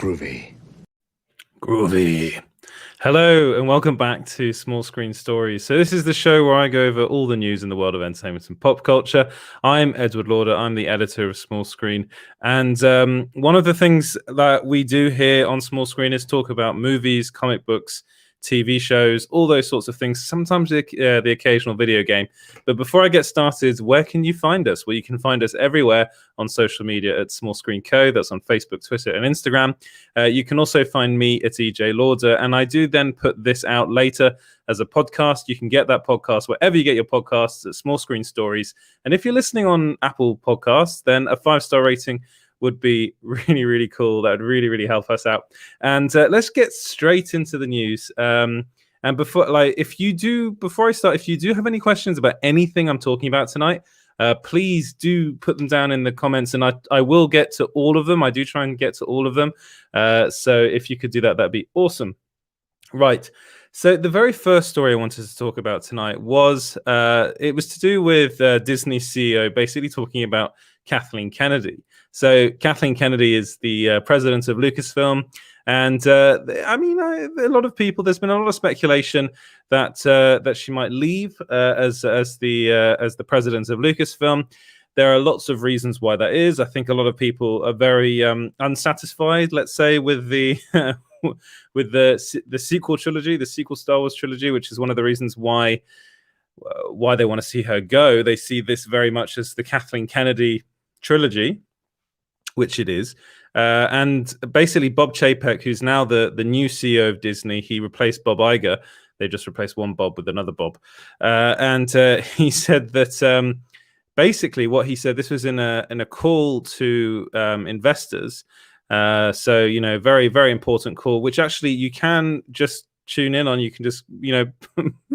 Groovy. Groovy. Hello and welcome back to Small Screen Stories. So this is the show where I go over all the news in the world of entertainment and pop culture. I'm Edward Lauder. I'm the editor of Small Screen. And one of the things that we do here on Small Screen is talk about movies, comic books, TV shows, all those sorts of things, sometimes the occasional video game. But before I get started, where can you find us? Well, you can find us everywhere on social media at Small Screen Co. That's on Facebook, Twitter, and Instagram. You can also find me at EJ Lauder, and I do then put this out later as a podcast. You can get that podcast wherever you get your podcasts at Small Screen Stories. And if you're listening on Apple Podcasts, then a 5-star rating would be really, really cool. That would really, really help us out. And let's get straight into the news. And before I start, if you do have any questions about anything I'm talking about tonight, please do put them down in the comments, and I will get to all of them. I do try and get to all of them. So if you could do that, that'd be awesome. Right. So the very first story I wanted to talk about tonight was it was to do with Disney CEO basically talking about Kathleen Kennedy. So Kathleen Kennedy is the president of Lucasfilm, and a lot of people. There's been a lot of speculation that that she might leave as the president of Lucasfilm. There are lots of reasons why that is. I think a lot of people are very unsatisfied, let's say, with the with the sequel trilogy, the sequel Star Wars trilogy, which is one of the reasons why they want to see her go. They see this very much as the Kathleen Kennedy trilogy, which it is. And basically Bob Chapek, who's now the new CEO of Disney, he replaced Bob Iger. They just replaced one Bob with another Bob. And he said that basically what he said, this was in a call to investors. So, very, very important call, which actually you can just tune in on. You can just,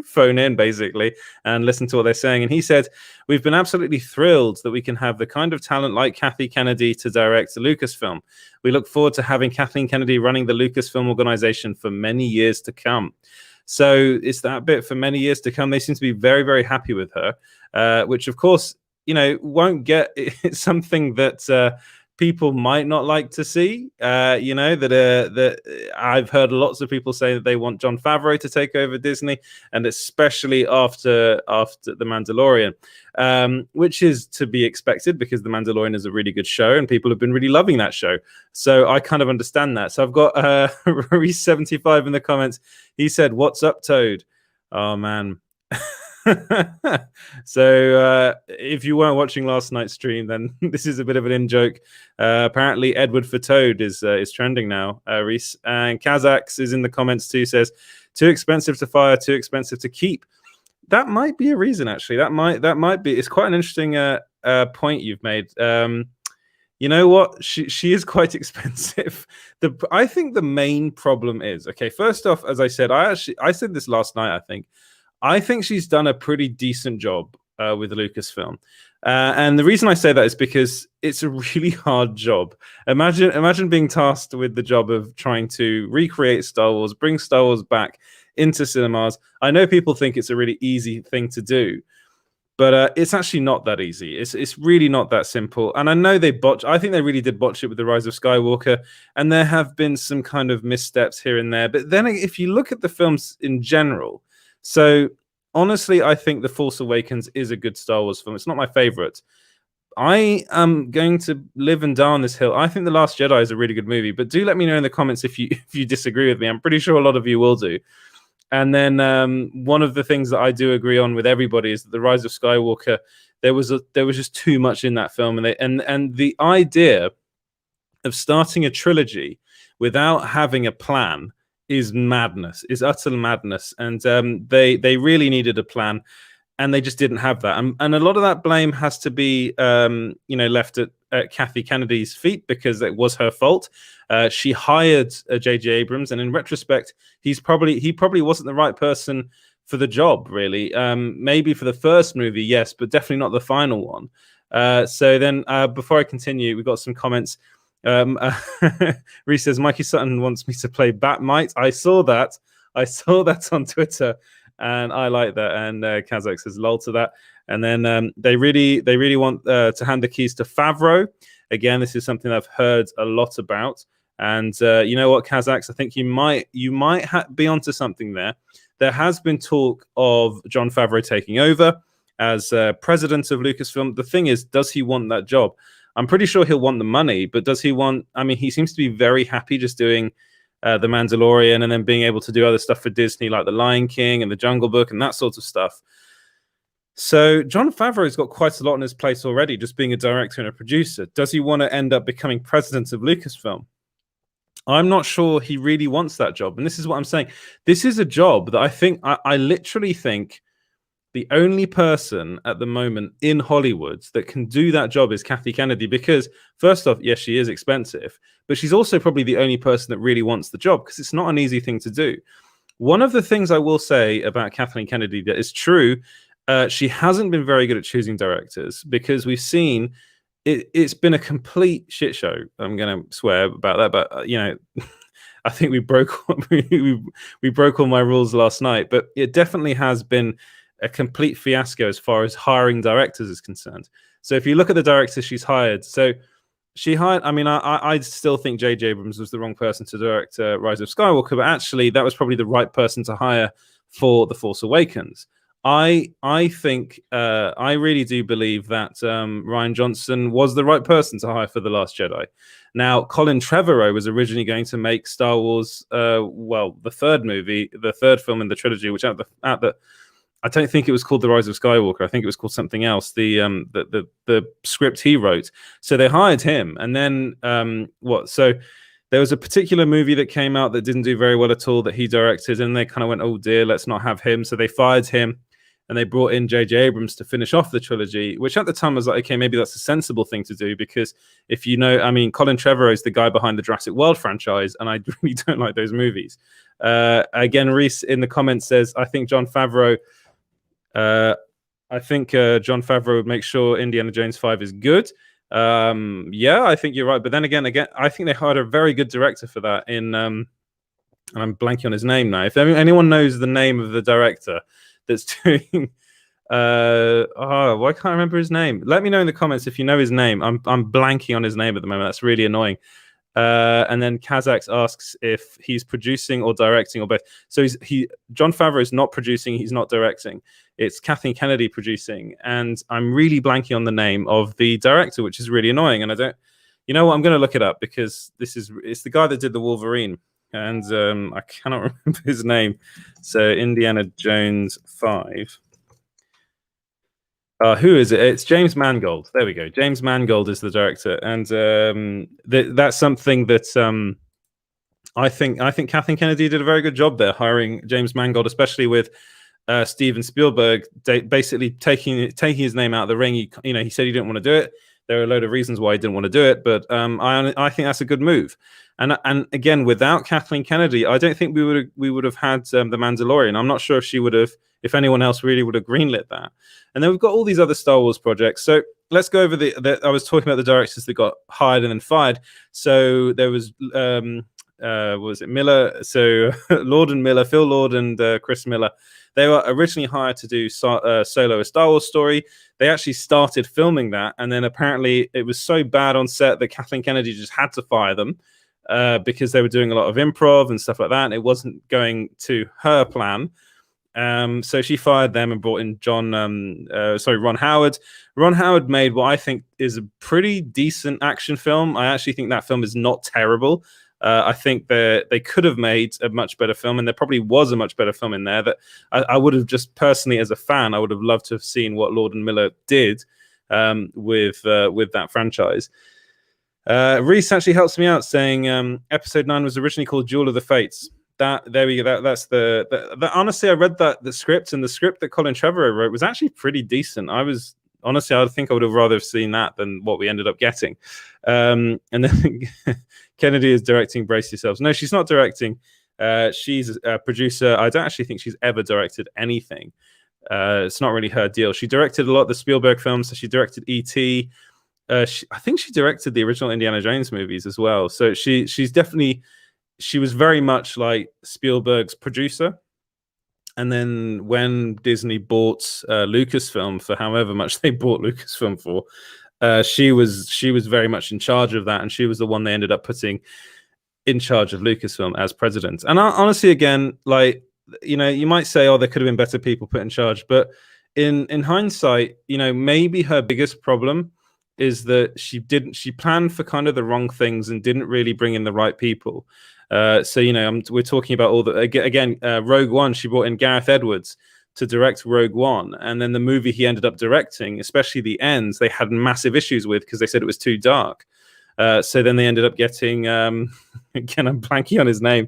phone in basically and listen to what they're saying. And he said, "We've been absolutely thrilled that we can have the kind of talent like Kathy Kennedy to direct Lucasfilm. We look forward to having Kathleen Kennedy running the Lucasfilm organization for many years to come." So it's that bit, for many years to come. They seem to be very, very happy with her, which of course, won't get. It's something that people might not like to see, that I've heard lots of people say that they want Jon Favreau to take over Disney, and especially after The Mandalorian, which is to be expected because The Mandalorian is a really good show and people have been really loving that show. So I kind of understand that. So I've got Reese75 in the comments. He said, "What's up, Toad?" Oh, man. So if you weren't watching last night's stream, then this is a bit of an in-joke. Apparently Edward for Toad is trending now, Reese. And Kazax is in the comments too, says, "Too expensive to fire, too expensive to keep." That might be a reason, actually. That might be. It's quite an interesting point you've made. You know what? She is quite expensive. I think the main problem is, okay, first off, as I said, I said this last night, I think she's done a pretty decent job with Lucasfilm. And the reason I say that is because it's a really hard job. Imagine being tasked with the job of trying to recreate Star Wars, bring Star Wars back into cinemas. I know people think it's a really easy thing to do, but it's actually not that easy. It's really not that simple. And I know I think they really did botch it with The Rise of Skywalker. And there have been some kind of missteps here and there. But then if you look at the films in general, so honestly, I think The Force Awakens is a good Star Wars film. It's not my favorite. I am going to live and die on this hill. I think The Last Jedi is a really good movie, but do let me know in the comments if you disagree with me. I'm pretty sure a lot of you will do. And then one of the things that I do agree on with everybody is that The Rise of Skywalker, there was just too much in that film, and the idea of starting a trilogy without having a plan is madness, is utter madness. And they really needed a plan, and they just didn't have that. And a lot of that blame has to be left at Kathy Kennedy's feet, because it was her fault. She hired J.J. Abrams, and in retrospect, he probably wasn't the right person for the job, really. Maybe for the first movie, yes, but definitely not the final one. So then before I continue, we've got some comments. Reese says, "Mikey Sutton wants me to play Batmite." I saw that on Twitter, and I like that. And Kazakh says, "Lol" to that. And then they really want to hand the keys to Favreau. Again, this is something I've heard a lot about. And you know what, Kazakhs, I think you might be onto something there. There has been talk of Jon Favreau taking over as president of Lucasfilm. The thing is, does he want that job? I'm pretty sure he'll want the money, but does he want? I mean, he seems to be very happy just doing The Mandalorian and then being able to do other stuff for Disney, like The Lion King and The Jungle Book and that sort of stuff. So Jon Favreau's got quite a lot on his plate already, just being a director and a producer. Does he want to end up becoming president of Lucasfilm? I'm not sure he really wants that job. And this is what I'm saying. This is a job that I think, I literally think the only person at the moment in Hollywood that can do that job is Kathleen Kennedy, because first off, yes, she is expensive, but she's also probably the only person that really wants the job, because it's not an easy thing to do. One of the things I will say about Kathleen Kennedy that is true, she hasn't been very good at choosing directors, because we've seen it's been a complete shit show. I'm going to swear about that, but you know, I think we broke we broke all my rules last night. But it definitely has been a complete fiasco as far as hiring directors is concerned. So if you look at the directors she's hired, so she hired. I mean, I still think J.J. Abrams was the wrong person to direct Rise of Skywalker, but actually that was probably the right person to hire for The Force Awakens. I think I really do believe that Rian Johnson was the right person to hire for The Last Jedi. Now, Colin Trevorrow was originally going to make Star Wars, the third movie, the third film in the trilogy, which I don't think it was called The Rise of Skywalker. I think it was called something else. The script he wrote. So they hired him, and then So there was a particular movie that came out that didn't do very well at all that he directed, and they kind of went, "Oh dear, let's not have him." So they fired him. And they brought in J.J. Abrams to finish off the trilogy, which at the time was like, okay, maybe that's a sensible thing to do, because if you know, I mean, Colin Trevorrow is the guy behind the Jurassic World franchise, and I really don't like those movies. Again, Reese in the comments says, I think Jon Favreau would make sure Indiana Jones 5 is good. Yeah, I think you're right. But then again, I think they hired a very good director for that and I'm blanking on his name now. If anyone knows the name of the director that's doing why can't I remember his name? Let me know in the comments if you know his name. I'm blanking on his name at the moment. That's really annoying. And then Kazakhs asks if he's producing or directing or both. So Jon Favreau is not producing, he's not directing. It's Kathleen Kennedy producing, and I'm really blanking on the name of the director, which is really annoying. And I don't, you know what? I'm going to look it up, because it's the guy that did the Wolverine. And I cannot remember his name. So Indiana Jones 5. Who is it? It's James Mangold. There we go. James Mangold is the director, and that's something that I think Kathleen Kennedy did a very good job there, hiring James Mangold, especially with Steven Spielberg basically taking his name out of the ring. He said he didn't want to do it. There are a load of reasons why he didn't want to do it, but I think that's a good move. And again, without Kathleen Kennedy, I don't think we would have had The Mandalorian. I'm not sure if she would have, if anyone else really would have greenlit that. And then we've got all these other Star Wars projects. So let's go over I was talking about the directors that got hired and then fired. So there was was it Miller? So Lord and Miller, Phil Lord and Chris Miller. They were originally hired to do Solo, a Star Wars story. They actually started filming that, and then apparently it was so bad on set that Kathleen Kennedy just had to fire them because they were doing a lot of improv and stuff like that, and it wasn't going to her plan. So she fired them and brought in Ron Howard. Ron Howard made what I think is a pretty decent action film. I actually think that film is not terrible. I think they could have made a much better film, and there probably was a much better film in there that I would have just personally, as a fan, I would have loved to have seen what Lord and Miller did with that franchise. Reese actually helps me out, saying episode 9 was originally called Duel of the Fates. There we go. That's the honestly, I read the script, and the script that Colin Trevorrow wrote was actually pretty decent. I think I would have rather seen that than what we ended up getting. And then Kennedy is directing. Brace yourselves. No, she's not directing. She's a producer. I don't actually think she's ever directed anything. It's not really her deal. She directed a lot of the Spielberg films. So she directed E.T. I think she directed the original Indiana Jones movies as well. So she was very much like Spielberg's producer. And then when Disney bought Lucasfilm for however much they bought Lucasfilm for, she was very much in charge of that, and she was the one they ended up putting in charge of Lucasfilm as president. And honestly, again, like, you know, you might say, oh, there could have been better people put in charge, but in hindsight, you know, maybe her biggest problem is that she planned for kind of the wrong things and didn't really bring in the right people. So, you know, we're talking about all the, again, Rogue One, she brought in Gareth Edwards to direct Rogue One, and then the movie he ended up directing, especially the ends, they had massive issues with because they said it was too dark. So then they ended up getting again, I'm blanking on his name,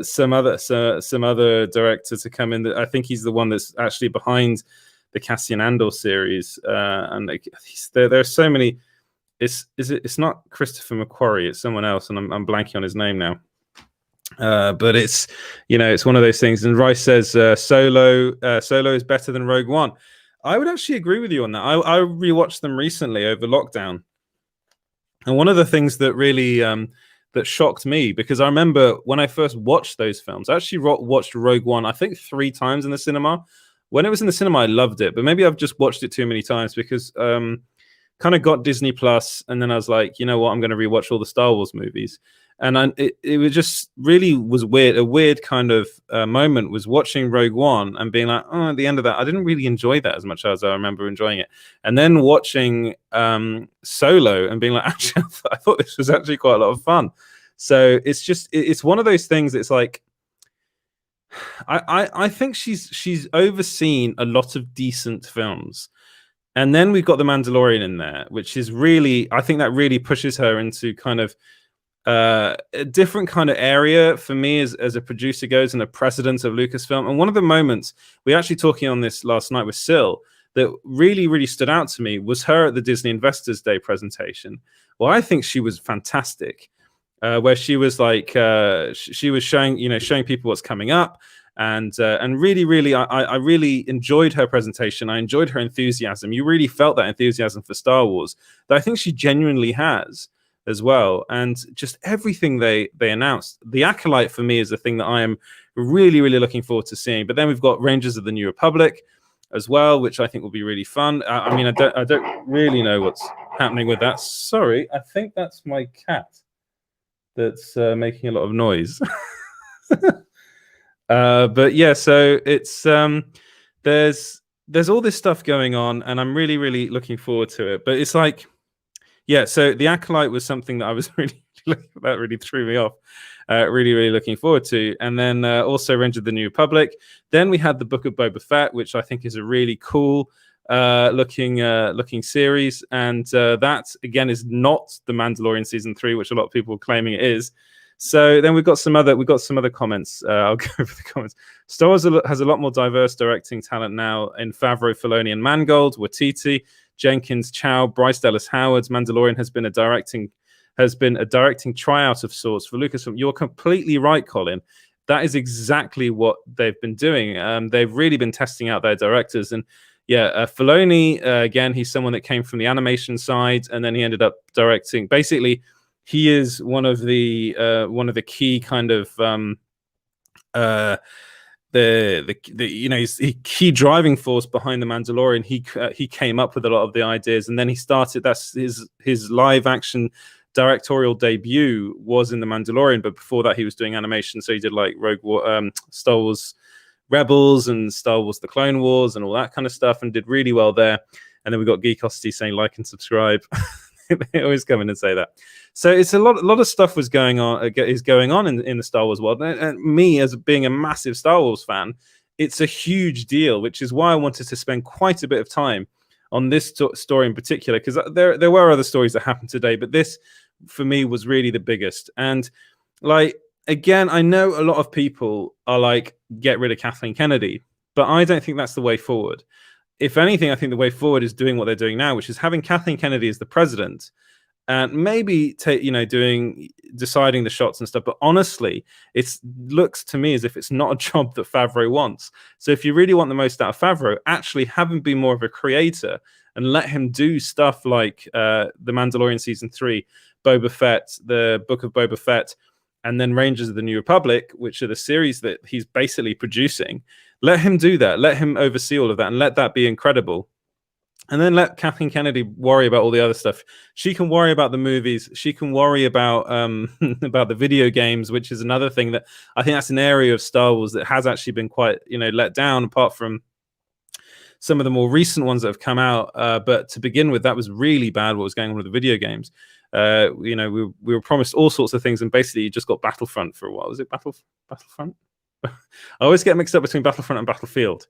some other director to come in. I think he's the one that's actually behind the Cassian Andor series, and there are so many. It's not Christopher McQuarrie, it's someone else, and I'm blanking on his name now. But it's, you know, it's one of those things. And Rice says Solo is better than Rogue One. I would actually agree with you on that. I rewatched them recently over lockdown, and one of the things that really that shocked me, because I remember when I first watched those films, I actually watched Rogue One, I think 3 times in the cinema. When it was in the cinema, I loved it, but maybe I've just watched it too many times because kind of got Disney Plus, and then I was like, you know what, I'm going to rewatch all the Star Wars movies. And it was just really was weird. A weird kind of moment was watching Rogue One and being like, oh, at the end of that, I didn't really enjoy that as much as I remember enjoying it. And then watching Solo and being like, actually, I thought this was actually quite a lot of fun. So it's just, it's one of those things. It's like, I think she's overseen a lot of decent films. And then we've got The Mandalorian in there, which is really, I think that really pushes her into kind of a different kind of area for me as a producer goes, and a president of Lucasfilm. And one of the moments, we actually talking on this last night with Sil, that really, really stood out to me was her at the Disney Investors Day presentation. Well, I think she was fantastic, where she was like, she was showing people what's coming up. And really, I really enjoyed her presentation. I enjoyed her enthusiasm. You really felt that enthusiasm for Star Wars that I think she genuinely has as well. And just everything they announced. The Acolyte for me is the thing that I am really, really looking forward to seeing. But then we've got Rangers of the New Republic as well, which I think will be really fun. I mean, I don't really know what's happening with that. Sorry, I think that's my cat that's making a lot of noise. But yeah, so it's there's all this stuff going on, and I'm really, really looking forward to it. But it's like, yeah, so The Acolyte was something that I was really that really threw me off. Really, really looking forward to. And then also Rangers of the New Republic. Then we had the Book of Boba Fett, which I think is a really cool looking series. And that again is not The Mandalorian season 3, which a lot of people are claiming it is. So then we've got some other comments. I'll go over the comments. Star Wars has a lot more diverse directing talent now in Favreau, Filoni, and Mangold, Waititi, Jenkins, Chow, Bryce Dallas Howard's Mandalorian has been a directing tryout of sorts for Lucasfilm. You're completely right, Colin. That is exactly what they've been doing. They've really been testing out their directors. And yeah, Filoni, again, he's someone that came from the animation side, and then he ended up directing. Basically, he is one of the key kind of he's the key driving force behind The Mandalorian. He came up with a lot of the ideas, and then he started. That's his live action directorial debut was in The Mandalorian, but before that he was doing animation. So he did like Star Wars Rebels and Star Wars The Clone Wars and all that kind of stuff, and did really well there. And then we got Geekosity saying like and subscribe. They always come in and say that. So it's a lot of stuff is going on in the Star Wars world. And me, as being a massive Star Wars fan, it's a huge deal, which is why I wanted to spend quite a bit of time on this story in particular, because there were other stories that happened today, but this for me was really the biggest. And like, again, I know a lot of people are like, get rid of Kathleen Kennedy, but I don't think that's the way forward. If anything, I think the way forward is doing what they're doing now, which is having Kathleen Kennedy as the president, and maybe deciding the shots and stuff. But honestly, it looks to me as if it's not a job that Favreau wants. So if you really want the most out of Favreau, actually have him be more of a creator and let him do stuff like The Mandalorian season 3, Boba Fett, the Book of Boba Fett, and then Rangers of the New Republic, which are the series that he's basically producing. Let him do that. Let him oversee all of that, and let that be incredible. and then let Kathleen Kennedy worry about all the other stuff. She can worry about the movies. She can worry about about the video games, which is another thing that I think that's an area of Star Wars that has actually been quite, let down, apart from some of the more recent ones that have come out. But to begin with, that was really bad what was going on with the video games. We were promised all sorts of things, and basically you just got Battlefront for a while. Was it Battlefront? I always get mixed up between Battlefront and Battlefield.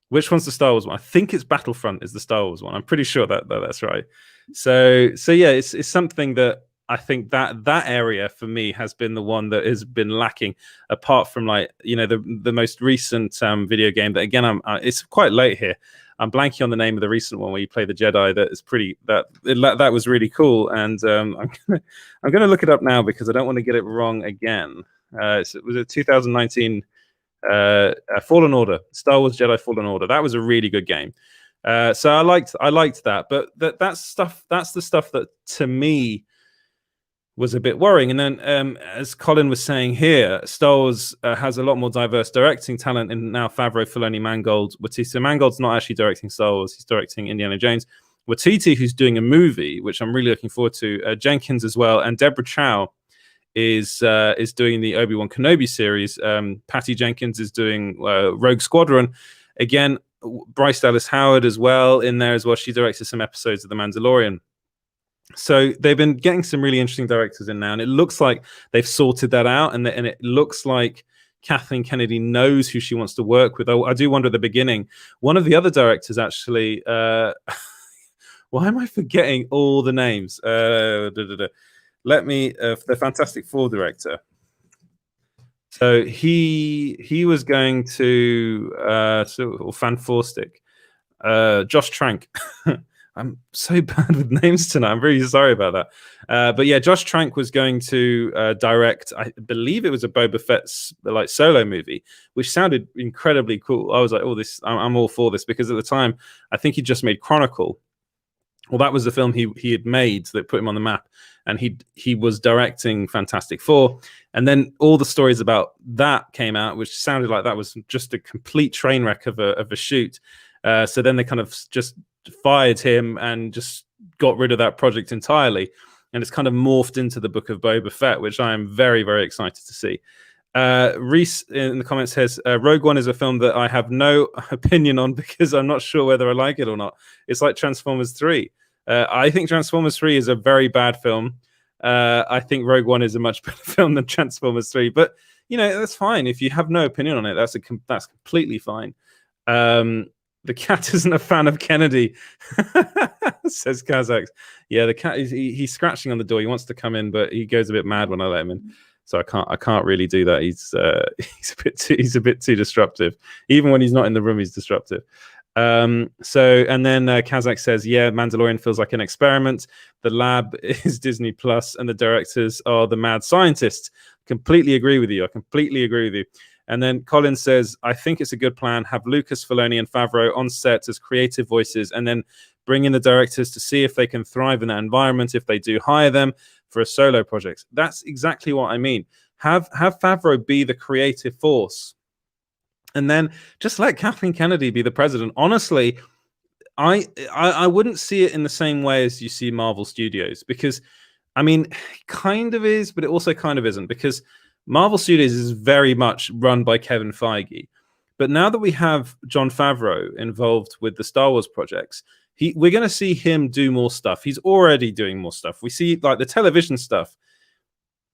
Which one's the Star Wars one? I think it's Battlefront is the Star Wars one. I'm pretty sure that's right. So yeah, it's something that I think that area for me has been the one that has been lacking, apart from the most recent video game that, again, it's quite late here. I'm blanking on the name of the recent one where you play the Jedi. That is that was really cool, and I'm gonna look it up now because I don't want to get it wrong again. Was it 2019? Fallen Order, Star Wars Jedi Fallen Order. That was a really good game. So I liked that, but that's the stuff that to me was a bit worrying. And then, as Colin was saying here, Star Wars has a lot more diverse directing talent in now Favreau, Filoni, Mangold, Watiti. So Mangold's not actually directing Star Wars; he's directing Indiana Jones. Watiti, who's doing a movie, which I'm really looking forward to. Jenkins as well, and Deborah Chow is doing the Obi-Wan Kenobi series. Patty Jenkins is doing Rogue Squadron. Again, Bryce Dallas Howard as well in there as well. She directed some episodes of The Mandalorian. So they've been getting some really interesting directors in now, and it looks like they've sorted that out, and it looks like Kathleen Kennedy knows who she wants to work with. I do wonder at the beginning, one of the other directors actually, why am I forgetting all the names? Let me, the Fantastic Four director. So he was going to, or Fan Four Stick, Josh Trank. I'm so bad with names tonight. I'm really sorry about that. But yeah, Josh Trank was going to direct, I believe it was a Boba Fett solo movie, which sounded incredibly cool. I was like, I'm all for this, because at the time, I think he just made Chronicle. Well, that was the film he had made that put him on the map, and he was directing Fantastic Four, and then all the stories about that came out, which sounded like that was just a complete train wreck of a shoot. So then they kind of just fired him and just got rid of that project entirely, and it's kind of morphed into the Book of Boba Fett, which I am very, very excited to see. Reese in the comments says, Rogue One is a film that I have no opinion on because I'm not sure whether I like it or not. It's like Transformers 3. I think Transformers 3 is a very bad film. I think Rogue One is a much better film than Transformers 3. But, that's fine. If you have no opinion on it, that's completely fine. The cat isn't a fan of Kennedy, says Kazakhs. Yeah, the cat he's scratching on the door. He wants to come in, but he goes a bit mad when I let him in. So I can't really do that. He's a bit too disruptive. Even when he's not in the room, he's disruptive. And then Kazakh says, yeah, Mandalorian feels like an experiment. The lab is Disney Plus, and the directors are the mad scientists. Completely agree with you. I completely agree with you. And then Colin says, I think it's a good plan. Have Lucas, Filoni, and Favreau on set as creative voices, and then bring in the directors to see if they can thrive in that environment. If they do, hire them for a solo project. That's exactly what I mean. Have Favreau be the creative force, and then just let Kathleen Kennedy be the president. Honestly, I wouldn't see it in the same way as you see Marvel Studios, because, I mean, it kind of is, but it also kind of isn't, because Marvel Studios is very much run by Kevin Feige. But now that we have Jon Favreau involved with the Star Wars projects, we're going to see him do more stuff. He's already doing more stuff. We see like the television stuff.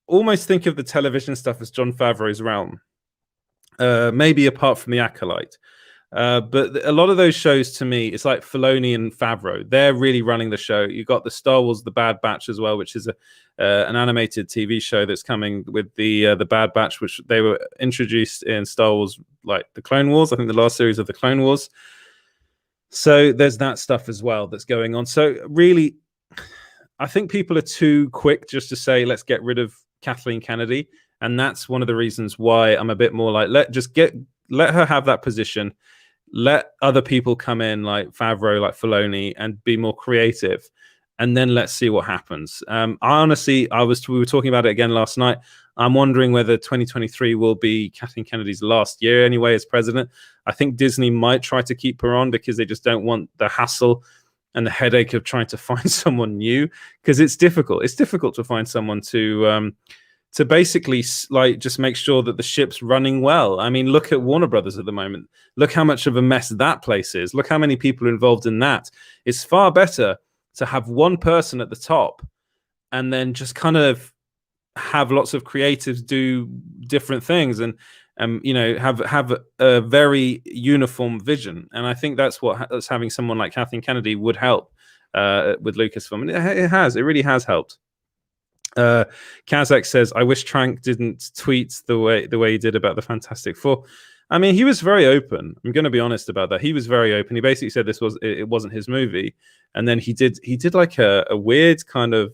Almost think of the television stuff as Jon Favreau's realm. Maybe apart from The Acolyte. But a lot of those shows, to me, it's like Filoni and Favreau. They're really running the show. You've got the Star Wars The Bad Batch as well, which is an animated TV show that's coming with the Bad Batch, which they were introduced in Star Wars, like the Clone Wars. I think the last series of the Clone Wars. So there's that stuff as well that's going on. So really, I think people are too quick just to say, let's get rid of Kathleen Kennedy. And that's one of the reasons why I'm a bit more like, let her have that position. Let other people come in like Favreau, like Filoni, and be more creative. And then let's see what happens. Honestly, we were talking about it again last night. I'm wondering whether 2023 will be Kathleen Kennedy's last year anyway as president. I think Disney might try to keep her on because they just don't want the hassle and the headache of trying to find someone new, because it's difficult. It's difficult to find someone to basically like just make sure that the ship's running well. I mean, look at Warner Brothers at the moment. Look how much of a mess that place is. Look how many people are involved in that. It's far better to have one person at the top and then just kind of have lots of creatives do different things and have a very uniform vision. And I think that's that's having someone like Kathleen Kennedy would help with Lucasfilm. And it really has helped. Kazak says, I wish Trank didn't tweet the way he did about the Fantastic Four. I mean, he was very open. I'm going to be honest about that. He was very open. He basically said it wasn't his movie, and then he did like a weird kind of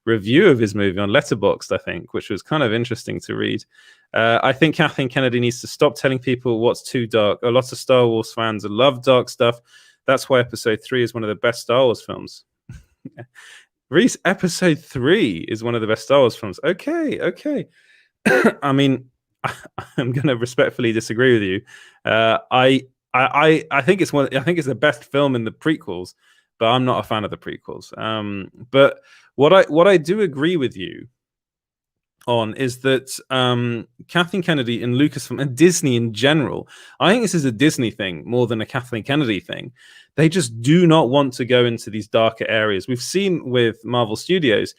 review of his movie on Letterboxd, I think, which was kind of interesting to read. I think Kathleen Kennedy needs to stop telling people what's too dark. A lot of Star Wars fans love dark stuff. That's why Episode 3 is one of the best Star Wars films. Reese, Episode 3 is one of the best Star Wars films. Okay. I mean, I'm going to respectfully disagree with you. I think it's I think it's the best film in the prequels, but I'm not a fan of the prequels. But what I do agree with you on is that Kathleen Kennedy and Lucasfilm and Disney in general, I think this is a Disney thing more than a Kathleen Kennedy thing. They just do not want to go into these darker areas. We've seen with Marvel Studios,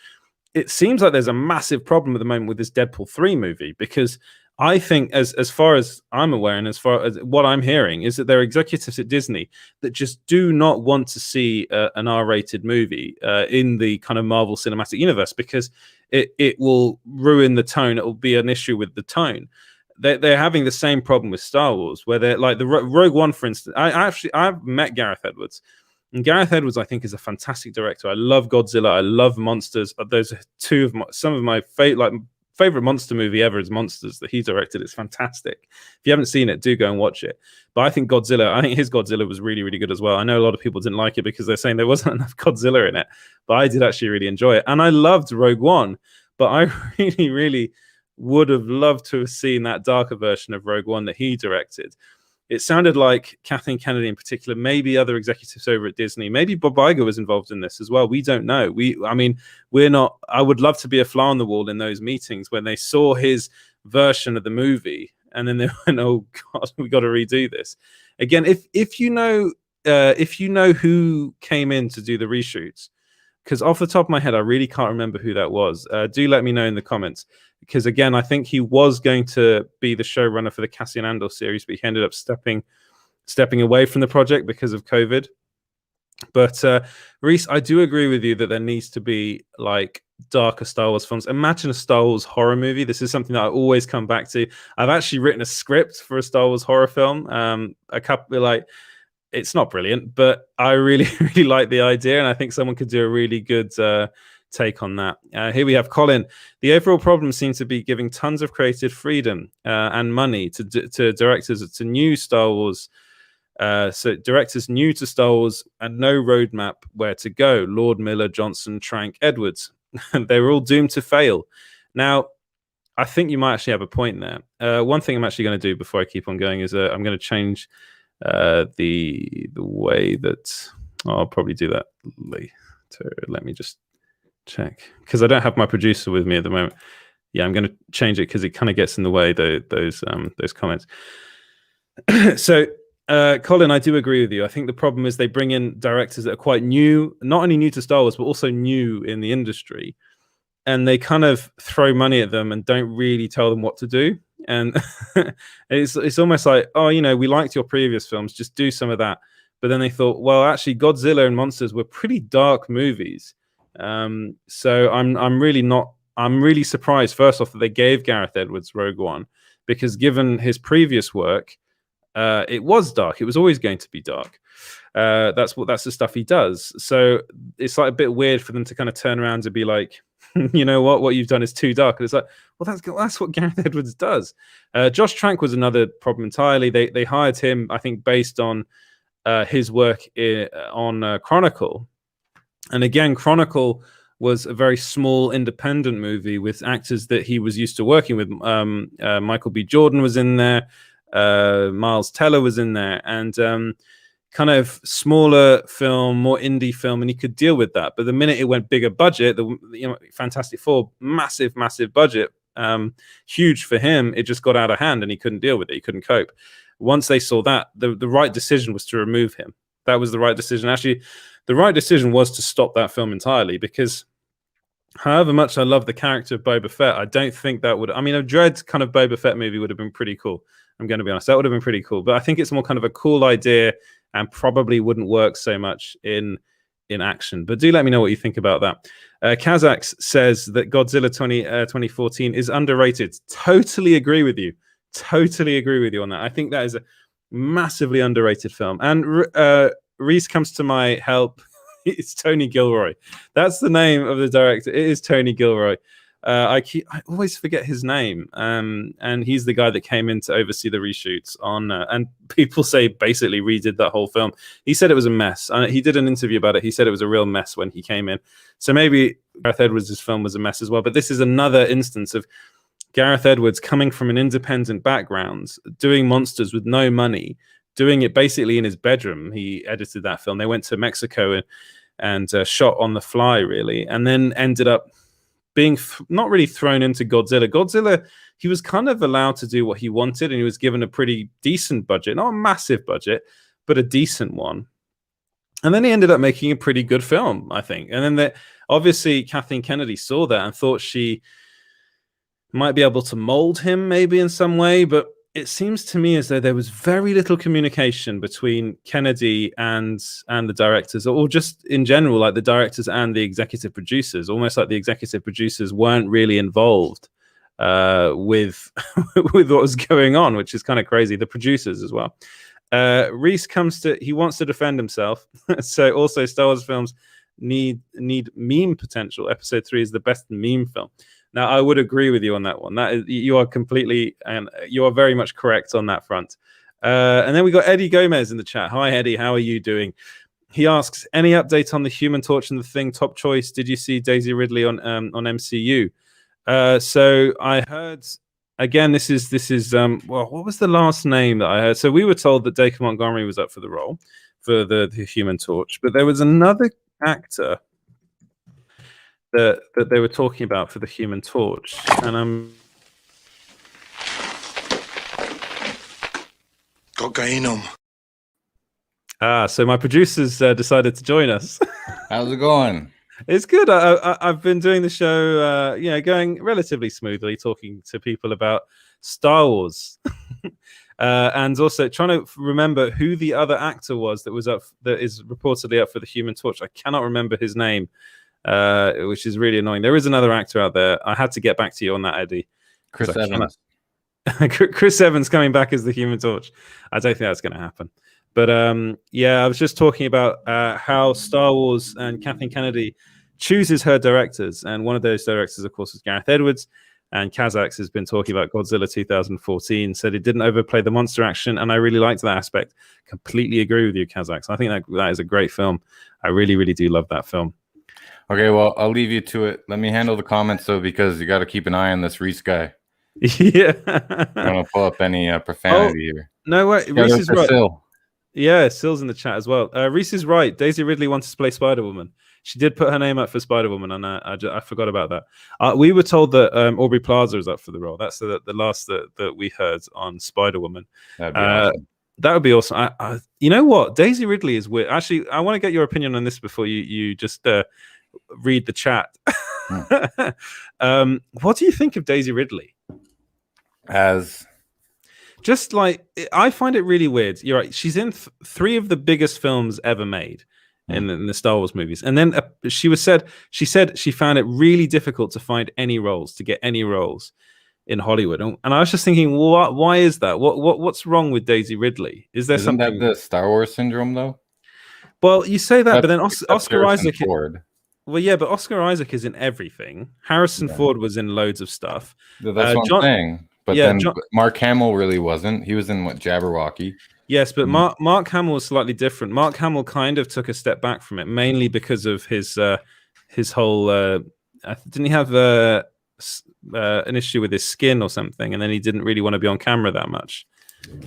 it seems like there's a massive problem at the moment with this Deadpool 3 movie, because I think, as far as I'm aware and as far as what I'm hearing, is that there are executives at Disney that just do not want to see an R-rated movie in the kind of Marvel Cinematic Universe, because it will ruin the tone. It will be an issue with the tone. They're having the same problem with Star Wars, where they're like the Rogue One, for instance. I've met Gareth Edwards. And Gareth Edwards, I think, is a fantastic director. I love Godzilla. I love Monsters. Those are some of my favorite monster movie ever is Monsters that he directed. It's fantastic. If you haven't seen it, do go and watch it. But I think his Godzilla was really, really good as well. I know a lot of people didn't like it because they're saying there wasn't enough Godzilla in it, but I did actually really enjoy it. And I loved Rogue One, but I really, really would have loved to have seen that darker version of Rogue One that he directed. It sounded like Kathleen Kennedy in particular, maybe other executives over at Disney, maybe Bob Iger was involved in this as well. We don't know. We're not. I would love to be a fly on the wall in those meetings when they saw his version of the movie, and then they went, "Oh God, we got to redo this again." If you know who came in to do the reshoots, because off the top of my head, I really can't remember who that was. Do let me know in the comments. Because again, I think he was going to be the showrunner for the Cassian Andor series, but he ended up stepping away from the project because of COVID. But Reese, I do agree with you that there needs to be like darker Star Wars films. Imagine a Star Wars horror movie. This is something that I always come back to. I've actually written a script for a Star Wars horror film. It's not brilliant, but I really, really like the idea, and I think someone could do a really good take on that. Here we have Colin. The overall problem seems to be giving tons of creative freedom and money to directors to new Star Wars. So directors new to Star Wars and no roadmap where to go. Lord, Miller, Johnson, Trank, Edwards. They were all doomed to fail. Now, I think you might actually have a point there. One thing I'm actually going to do before I keep on going is I'm going to change the way that I'll probably do that later. Let me just check, because I don't have my producer with me at the moment. Yeah, I'm going to change it because it kind of gets in the way, those comments. So Colin, I do agree with you. I think the problem is they bring in directors that are quite new, not only new to Star Wars, but also new in the industry. And they kind of throw money at them and don't really tell them what to do. And it's almost like, oh, we liked your previous films, just do some of that. But then they thought, well, actually, Godzilla and Monsters were pretty dark movies. So I'm really surprised, first off, that they gave Gareth Edwards Rogue One, because given his previous work, it was dark. It was always going to be dark. That's the stuff he does. So it's like a bit weird for them to kind of turn around and be like, you know what you've done is too dark. And it's like, well, that's what Gareth Edwards does. Josh Trank was another problem entirely. They hired him, I think, based on his work on Chronicle. And again, Chronicle was a very small independent movie with actors that he was used to working with. Michael B. Jordan was in there. Miles Teller was in there. And kind of smaller film, more indie film, and he could deal with that. But the minute it went bigger budget, Fantastic Four, massive budget, huge for him, it just got out of hand and he couldn't deal with it. He couldn't cope. Once they saw that, the right decision was to remove him. That was the right decision. Actually, the right decision was to stop that film entirely, because however much I love the character of Boba Fett, I don't think that would... I mean, a Dread kind of Boba Fett movie would have been pretty cool. I'm going to be honest. That would have been pretty cool. But I think it's more kind of a cool idea and probably wouldn't work so much in action. But do let me know what you think about that. Kazax says that Godzilla 2014 is underrated. Totally agree with you. Totally agree with you on that. I think that is a massively underrated film. And Reese comes to my help. It's Tony Gilroy. That's the name of the director. It is Tony Gilroy. I always forget his name, and he's the guy that came in to oversee the reshoots on, and people say basically redid that whole film. He said it was a mess. He did an interview about it. He said it was a real mess when he came in. So maybe Gareth Edwards' film was a mess as well. But this is another instance of Gareth Edwards coming from an independent background, doing monsters with no money, doing it basically in his bedroom. He edited that film. They went to Mexico and shot on the fly, really, and then ended up being not really thrown into Godzilla. He was kind of allowed to do what he wanted, and he was given a pretty decent budget, not a massive budget, but a decent one. And then he ended up making a pretty good film, I think. And then obviously Kathleen Kennedy saw that and thought she might be able to mold him maybe in some way, but it seems to me as though there was very little communication between Kennedy and the directors, or just in general, like the directors and the executive producers. Almost like the executive producers weren't really involved with with what was going on, which is kind of crazy. The producers as well. Reese he wants to defend himself. So also Star Wars films need meme potential. Episode 3 is the best meme film. Now, I would agree with you on that one. You are completely, and you are very much correct on that front. And then we got Eddie Gomez in the chat. Hi, Eddie. How are you doing? He asks, any update on the Human Torch and the Thing top choice? Did you see Daisy Ridley on MCU? So I heard, again, this is well, what was the last name that I heard? So we were told that Dacre Montgomery was up for the role for the Human Torch, but there was another actor that they were talking about for the Human Torch, and Cocainum. So my producers decided to join us. How's it going? It's good. I've been doing the show, going relatively smoothly, talking to people about Star Wars, and also trying to remember who the other actor was that is reportedly up for the Human Torch. I cannot remember his name. Which is really annoying. There is another actor out there. I had to get back to you on that, Eddie. Chris Evans. Chris Evans coming back as the Human Torch. I don't think that's going to happen. But I was just talking about how Star Wars and Kathleen Kennedy chooses her directors, and one of those directors, of course, is Gareth Edwards. And Kazax has been talking about Godzilla 2014, said it didn't overplay the monster action, and I really liked that aspect. Completely agree with you, Kazax. I think that is a great film. I really, really do love that film. Okay, well, I'll leave you to it. Let me handle the comments, though, because you got to keep an eye on this Reese guy. Yeah. I don't want to pull up any profanity here. No way. Reese is right. Syl. Yeah, Syl's in the chat as well. Reese is right. Daisy Ridley wants to play Spider-Woman. She did put her name up for Spider-Woman, and I forgot about that. We were told that Aubrey Plaza is up for the role. That's the last that we heard on Spider-Woman. That'd be awesome. That would be awesome. You know what? Daisy Ridley is weird. Actually, I want to get your opinion on this before you just... read the chat. What do you think of Daisy Ridley? As just like, I find it really weird. You're right. She's in 3 of the biggest films ever made in the Star Wars movies, and then she said she found it really difficult to find any roles, to get any roles in Hollywood. And I was just thinking, why is that? What's wrong with Daisy Ridley? Isn't that the Star Wars syndrome, though? Well, you say that, but then Oscar Isaac. Ford. Well, yeah, but Oscar Isaac is in everything. Harrison Ford was in loads of stuff. That's what I'm saying. But then Mark Hamill really wasn't. He was in Jabberwocky. Yes, but Mark Hamill was slightly different. Mark Hamill kind of took a step back from it, mainly because of his whole. Didn't he have an issue with his skin or something? And then he didn't really want to be on camera that much.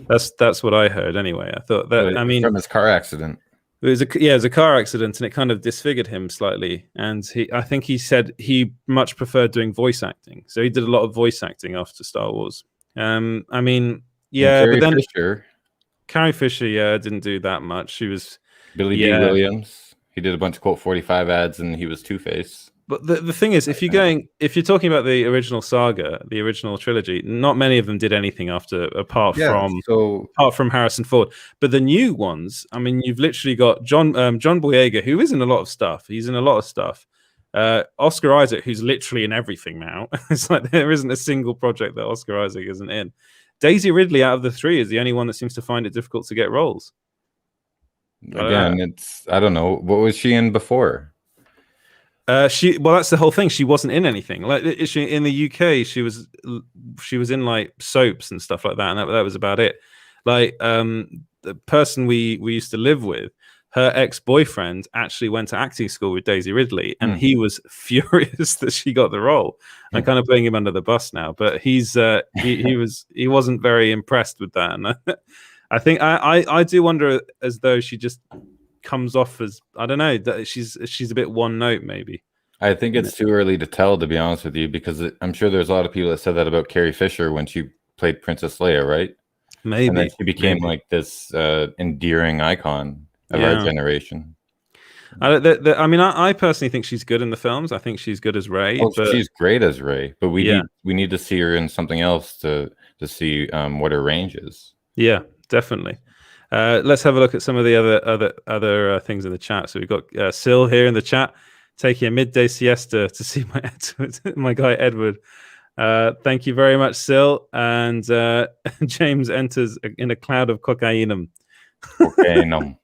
That's what I heard anyway. I thought that I mean from his car accident. it was a car accident and it kind of disfigured him slightly. And I think he said he much preferred doing voice acting, so he did a lot of voice acting after Star Wars. I mean, yeah, but then Carrie Fisher, didn't do that much. She was Billy D. Williams. He did a bunch of Colt 45 ads, and he was Two-Face. But the thing is, if you're talking about the original saga, the original trilogy, not many of them did anything apart from Harrison Ford. But the new ones, I mean, you've literally got John Boyega, who is in a lot of stuff. He's in a lot of stuff. Oscar Isaac, who's literally in everything now. It's like there isn't a single project that Oscar Isaac isn't in. Daisy Ridley, out of the three, is the only one that seems to find it difficult to get roles. Again, I don't know. What was she in before? That's the whole thing. She wasn't in anything. Like in the UK, she was in like soaps and stuff like that, and that was about it. Like the person we used to live with, her ex-boyfriend actually went to acting school with Daisy Ridley, and he was furious that she got the role. I'm kind of putting him under the bus now, but he wasn't very impressed with that. And I think I do wonder, as though she just comes off as, I don't know, that she's a bit one note maybe. I think it's too early to tell, to be honest with you, because I'm sure there's a lot of people that said that about Carrie Fisher when she played Princess Leia, right? Maybe. And then she became like this endearing icon of our generation. I mean, I personally think she's good in the films. I think she's good as Rey. She's great as Rey, but we need to see her in something else to see what her range is. Yeah, definitely. Let's have a look at some of the other things in the chat. So we've got Sil here in the chat taking a midday siesta to see my guy Edward. Thank you very much, Sil. And James enters in a cloud of cocainum. Cocainum.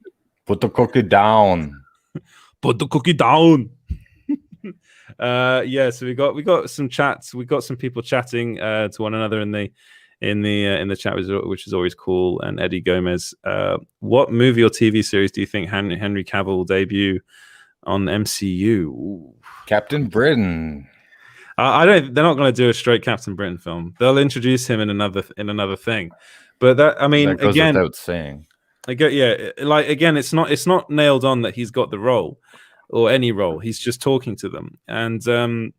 Put the cookie down. Put the cookie down. So we got some chats. We got some people chatting to one another in the chat, which is always cool. And Eddie Gomez, what movie or TV series do you think Henry Cavill will debut on MCU? Ooh. Captain Britain. They're not going to do a straight Captain Britain film. They'll introduce him in another thing. But that, I mean, that goes again, without saying. Again, it's not nailed on that he's got the role or any role. He's just talking to them, and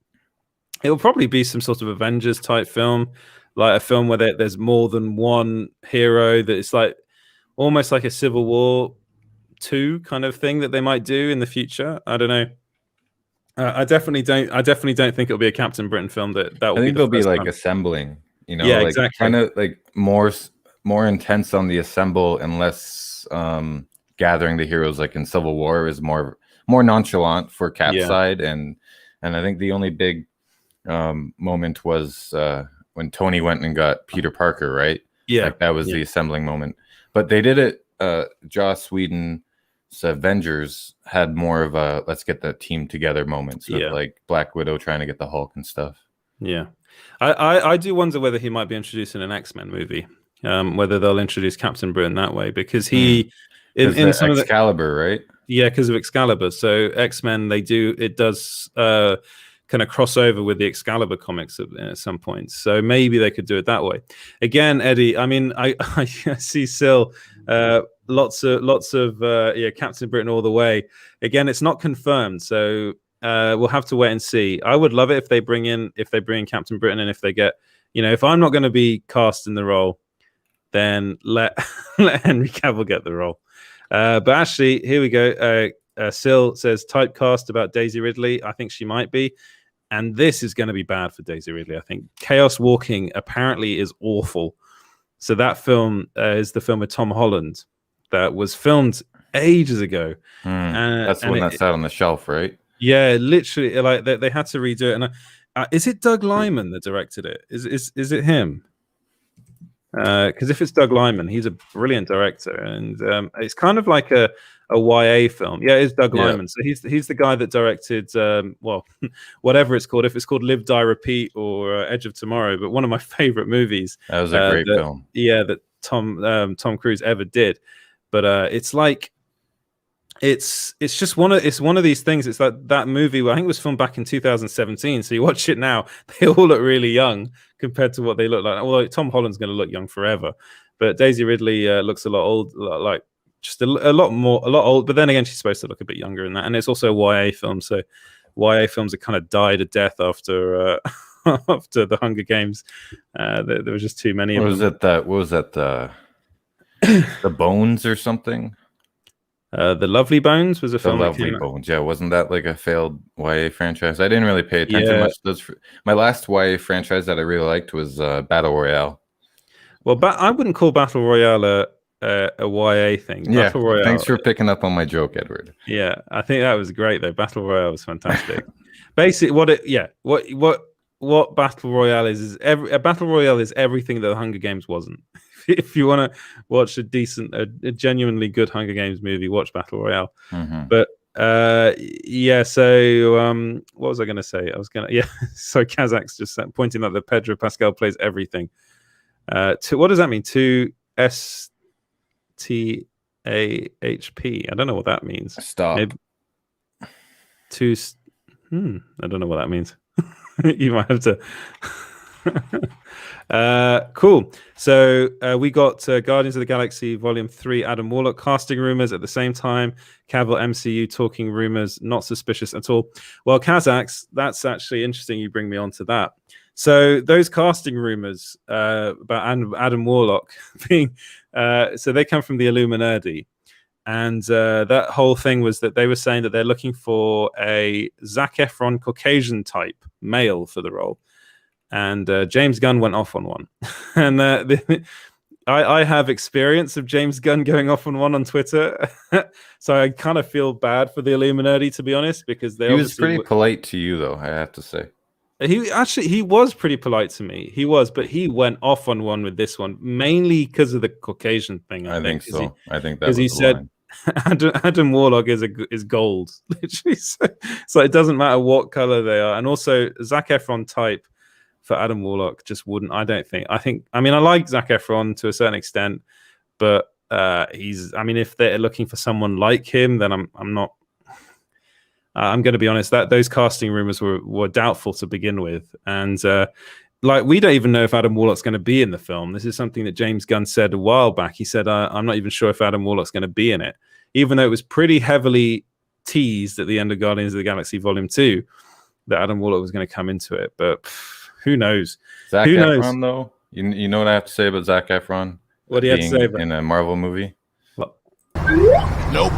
it'll probably be some sort of Avengers type film, like a film where there's more than one hero. That it's like almost like a Civil War 2 kind of thing that they might do in the future. I don't know. I definitely don't think it'll be a Captain Britain film. I think they'll be like assembling. Exactly. Kind of like more intense on the assemble and less gathering the heroes like in Civil War is more nonchalant for Cap's side, and I think the only big moment was when Tony went and got Peter Parker, right? That was the assembling moment. But they did it. Joss Whedon's Avengers had more of a let's get the team together moments with like Black Widow trying to get the Hulk and stuff. I do wonder whether he might be introducing an X-Men movie. Whether they'll introduce Captain Britain that way, because he in some Excalibur, right? Yeah, because of Excalibur. So X-Men, it does kind of cross over with the Excalibur comics at some point. So maybe they could do it that way. Again, Eddie, I mean, I see Sil, lots of Captain Britain all the way. Again, it's not confirmed, so we'll have to wait and see. I would love it if they bring in Captain Britain, and if they get, if I'm not going to be cast in the role, then let Henry Cavill get the role. But actually, here we go. Sil says typecast about Daisy Ridley. I think she might be. And this is going to be bad for Daisy Ridley, I think. Chaos Walking apparently is awful. So that film is the film with Tom Holland that was filmed ages ago. That's the one that sat on the shelf, right? Yeah, literally. Like they had to redo it. And is it Doug Liman that directed it? Is it him? Because if it's Doug Liman, he's a brilliant director, and it's kind of like a YA film. Yeah, it's Doug Liman. So he's the guy that directed whatever it's called. If it's called Live, Die, Repeat or Edge of Tomorrow, but one of my favorite movies. That was a great film. Yeah, that Tom Cruise ever did. But it's like it's just one of these things. It's like that movie where I think it was filmed back in 2017. So you watch it now, they all look really young compared to what they look like. Although Tom Holland's going to look young forever, But Daisy Ridley looks a lot old, like just a lot old. But then again, she's supposed to look a bit younger in that, and it's also a YA film, so YA films have kind of died a death after after the Hunger Games. There was just too many of them. What was that? The Bones or something? The Lovely Bones was a film. The Lovely Bones, yeah. Wasn't that like a failed YA franchise? I didn't really pay attention much to those. My last YA franchise that I really liked was Battle Royale. Well, I wouldn't call Battle Royale a YA thing. Yeah, Battle Royale, thanks for picking up on my joke, Edward. Yeah, I think that was great though. Battle Royale was fantastic. Basically, what Battle Royale is a Battle Royale is everything that the Hunger Games wasn't. If you want to watch a decent, a genuinely good Hunger Games movie, watch Battle Royale. Mm-hmm. But yeah. So what was I going to say? So Kazak's just pointing out that Pedro Pascal plays everything. What does that mean? To STAHP. I don't know what that means. Stop. Maybe I don't know what that means. You might have to. Cool. So we got Guardians of the Galaxy Volume 3 Adam Warlock casting rumors at the same time. Cavill MCU talking rumors, not suspicious at all. Well, Kazakhs, that's actually interesting you bring me on to that. So those casting rumors about Adam Warlock being so they come from the Illuminati, and that whole thing was that they were saying that they're looking for a Zac Efron Caucasian type male for the role. And James Gunn went off on one. And I have experience of James Gunn going off on one on Twitter. So I kind of feel bad for the Illuminati, to be honest, because he was pretty polite to you, though, I have to say. He was pretty polite to me. He was, but he went off on one with this one, mainly because of the Caucasian thing. I think so. I think that because he said Adam Warlock is gold, literally. So it doesn't matter what color they are, and also Zac Efron type for Adam Warlock just wouldn't. I mean, I like Zac Efron to a certain extent, but if they're looking for someone like him, then I'm not. I'm going to be honest, that those casting rumors were doubtful to begin with. And we don't even know if Adam Warlock's going to be in the film. This is something that James Gunn said a while back. He said, I'm not even sure if Adam Warlock's going to be in it, even though it was pretty heavily teased at the end of Guardians of the Galaxy Volume 2 that Adam Warlock was going to come into it. But who knows? Zac Efron, though? You know what I have to say about Zac Efron? What do you have to say about in a Marvel movie? What? Nope.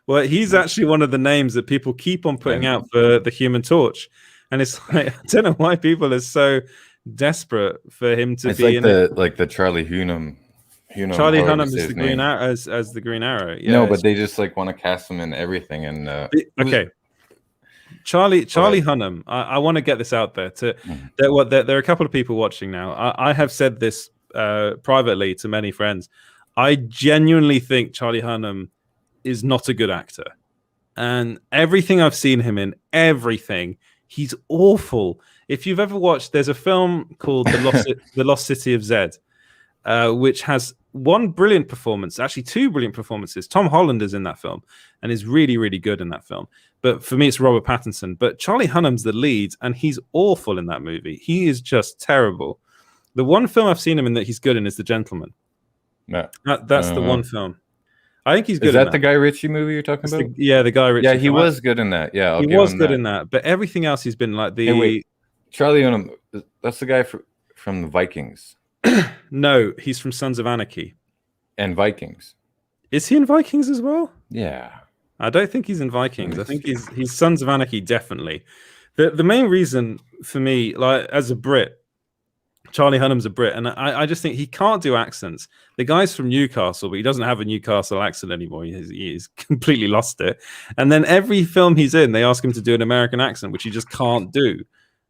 Well, he's actually one of the names that people keep on putting out for the Human Torch, and it's like, I don't know why people are so desperate for him to be in the Charlie Hunnam. Charlie Hunnam is the Green Arrow, as the Green Arrow. Yeah, no, but they just want to cast him in everything. And okay, Charlie Hunnam. I want to get this out there. There are a couple of people watching now. I have said this privately to many friends. I genuinely think Charlie Hunnam is not a good actor, and everything I've seen him in, he's awful. If you've ever watched, there's a film called The Lost City of Zed, which has one brilliant performance, actually two brilliant performances. Tom Holland is in that film and is really, really good in that film. But for me, it's Robert Pattinson. But Charlie Hunnam's the lead, and he's awful in that movie. He is just terrible. The one film I've seen him in that he's good in is The Gentleman. No, that's the one film. I think he's good. Is that the Guy Ritchie movie you're talking about? The Guy Ritchie. Yeah, he was good in that. Yeah, he was good in that. But everything else, he's been like the. Hey, wait. Charlie Hunnam, that's the guy from the Vikings. No, he's from Sons of Anarchy. And Vikings. Is he in Vikings as well? Yeah. I don't think he's in Vikings. I think he's Sons of Anarchy, definitely. The main reason for me, like as a Brit, Charlie Hunnam's a Brit, and I just think he can't do accents. The guy's from Newcastle, but he doesn't have a Newcastle accent anymore. He's completely lost it. And then every film he's in, they ask him to do an American accent, which he just can't do.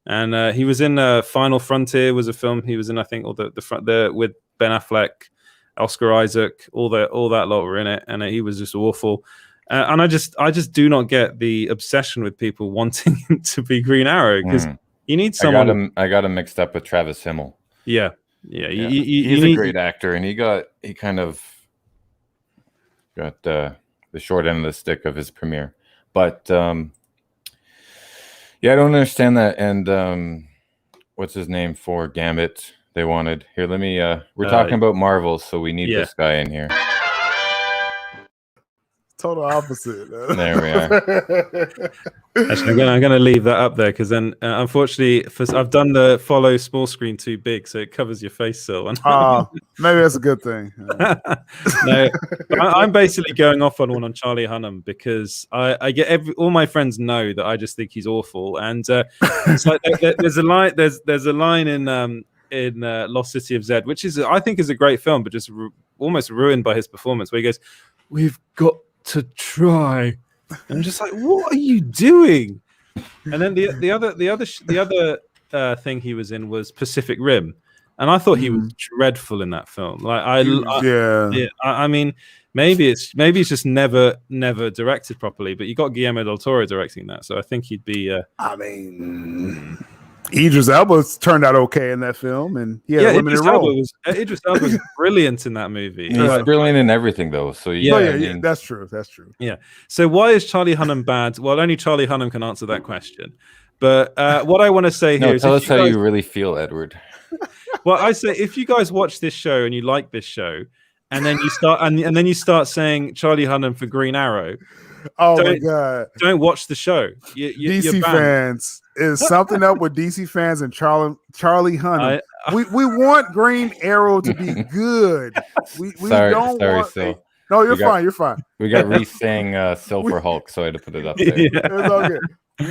And he was in Final Frontier, was a film he was in, I think, or the with Ben Affleck, Oscar Isaac, all that lot were in it, and he was just awful. And I just do not get the obsession with people wanting him to be Green Arrow, because you need someone. I got him mixed up with Travis Fimmel. Yeah. He's a great actor, and he kind of got the short end of the stick of his premiere. But I don't understand that. And what's his name for Gambit? they wanted. Here, let me. We're talking about Marvel, so we need this guy in here. Total opposite. There we are. Actually, I'm gonna leave that up there because then, unfortunately, I've done the follow small screen too big, so it covers your face still. Maybe that's a good thing. No, I'm basically going off on one on Charlie Hunnam because I get all my friends know that I just think he's awful, and it's like there's a line. There's a line in Lost City of Z, which is I think is a great film, but just almost ruined by his performance, where he goes, "We've got to try." And I'm just like, what are you doing? And then the other thing he was in was Pacific Rim, and I thought he was dreadful in that film. Like I mean, maybe it's just never directed properly. But you got Guillermo del Toro directing that, so I think he'd be. I mean, Idris Elba turned out okay in that film, and he had a limited role. Idris Elba was brilliant in that movie. He's brilliant in everything, though. So yeah, that's true. That's true. Yeah. So why is Charlie Hunnam bad? Well, only Charlie Hunnam can answer that question. But what I want to say here is, tell us how you really feel, Edward. Well, I say if you guys watch this show and you like this show, and then you start and then you start saying Charlie Hunnam for Green Arrow. Oh my God! Don't watch the show. DC fans. Is something up with DC fans and Charlie Hunnam. We want Green Arrow to be good. We don't want. Phil. No, you're fine. You're fine. We got Reese saying Silver Hulk, so I had to put it up there. Yeah. It's all good.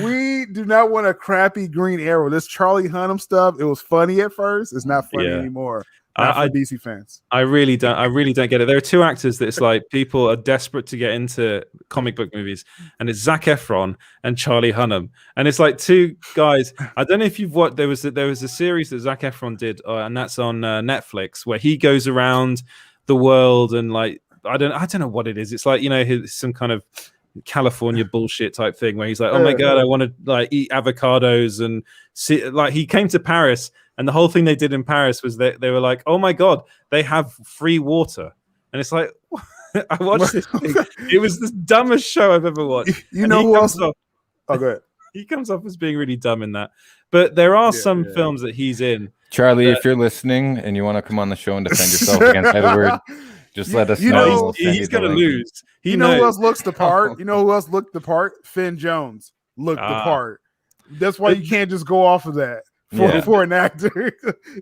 We do not want a crappy Green Arrow. This Charlie Hunnam stuff, it was funny at first. It's not funny anymore. Not for DC fans. I really don't get it. There are two actors that it's like people are desperate to get into comic book movies, and it's Zac Efron and Charlie Hunnam, and it's like two guys. I don't know if you've watched. There was a series that Zac Efron did, and that's on Netflix, where he goes around the world and like I don't know what it is. It's like some kind of California bullshit type thing where he's like, oh my God, I want to like eat avocados and see. Like he came to Paris. And the whole thing they did in Paris was that they were like, "Oh my God, they have free water," and it's like, I watched this thing. It was the dumbest show I've ever watched. You know who else? Go ahead. He comes off as being really dumb in that, but there are some films that he's in. Charlie, if you're listening and you want to come on the show and defend yourself against Edward, just let us know. He's gonna lose. You know who else looks the part? You know who else looked the part? Finn Jones looked the part. That's why you can't just go off of that. For an actor,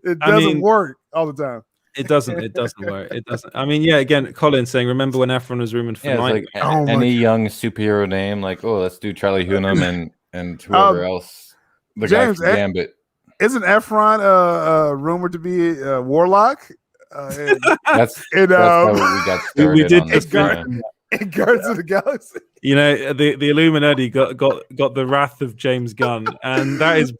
it doesn't work all the time. It doesn't work. It doesn't. I mean, again, Colin saying, remember when Efron was rumored for like any young superhero name, like, oh, let's do Charlie Hunnam and whoever else. The James, guy from Gambit. Isn't Efron rumored to be a warlock? That's how we got started. We did this in Guardians of the Galaxy. The Illuminati got the wrath of James Gunn, and that is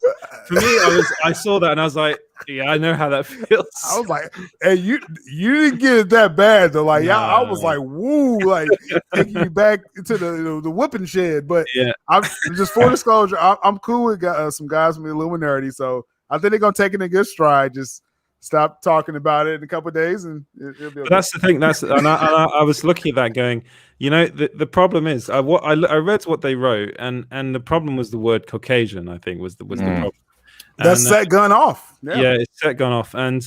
for me. I saw that and I was like, yeah, I know how that feels. I was like, hey, you didn't get it that bad though. Like, I was like, woo, like taking you back to the whipping shed. But I'm just full disclosure, I'm cool with some guys from the Illuminati, so I think they're gonna take it in good stride. Just stop talking about it in a couple of days, and it'll be okay. That's the thing. I was looking at that, going, the problem is, I read what they wrote, and the problem was the word Caucasian. I think was the problem. That's set Gun off. Yeah, it's set Gun off. And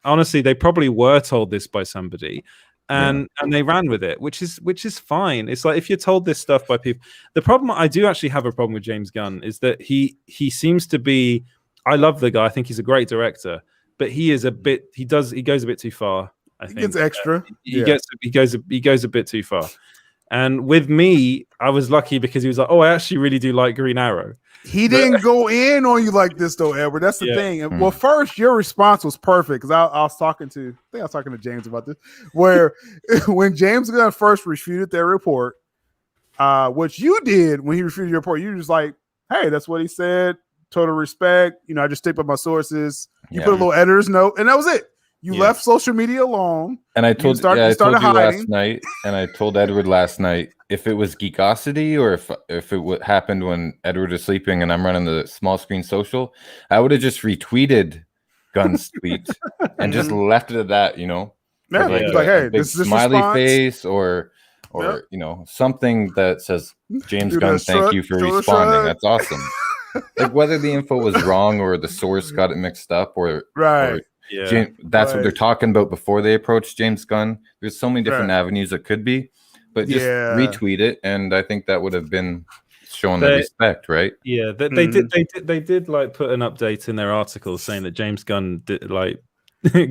honestly, they probably were told this by somebody, and they ran with it, which is fine. It's like if you're told this stuff by people. The problem I do actually have a problem with James Gunn is that he seems to be. I love the guy. I think he's a great director. But he is he goes a bit too far. I think he gets extra. He goes a bit too far. And with me, I was lucky because he was like, "Oh, I actually really do like Green Arrow." He didn't go in on you like this though, Edward. That's the thing. And, well, first, your response was perfect because I was talking to James about this. Where when James Gunn first refuted their report, what you did when he refuted your report, you were just like, "Hey, that's what he said. Total respect. I just stick by my sources." You put a little editor's note, and that was it. You left social media alone. And I told you last night, and I told Edward last night, if it was Geekosity or if it happened when Edward is sleeping and I'm running the small screen social, I would have just retweeted Gunn's tweet and just left it at that, Yeah, like, hey, this is smiley response. Face or something that says, James Gunn, thank you for responding. That's awesome. Like whether the info was wrong or the source got it mixed up or That's what they're talking about before they approach James Gunn. There's so many different avenues it could be, but just retweet it, and I think that would have been showing the respect, right? Yeah, they did like put an update in their article saying that James Gunn did like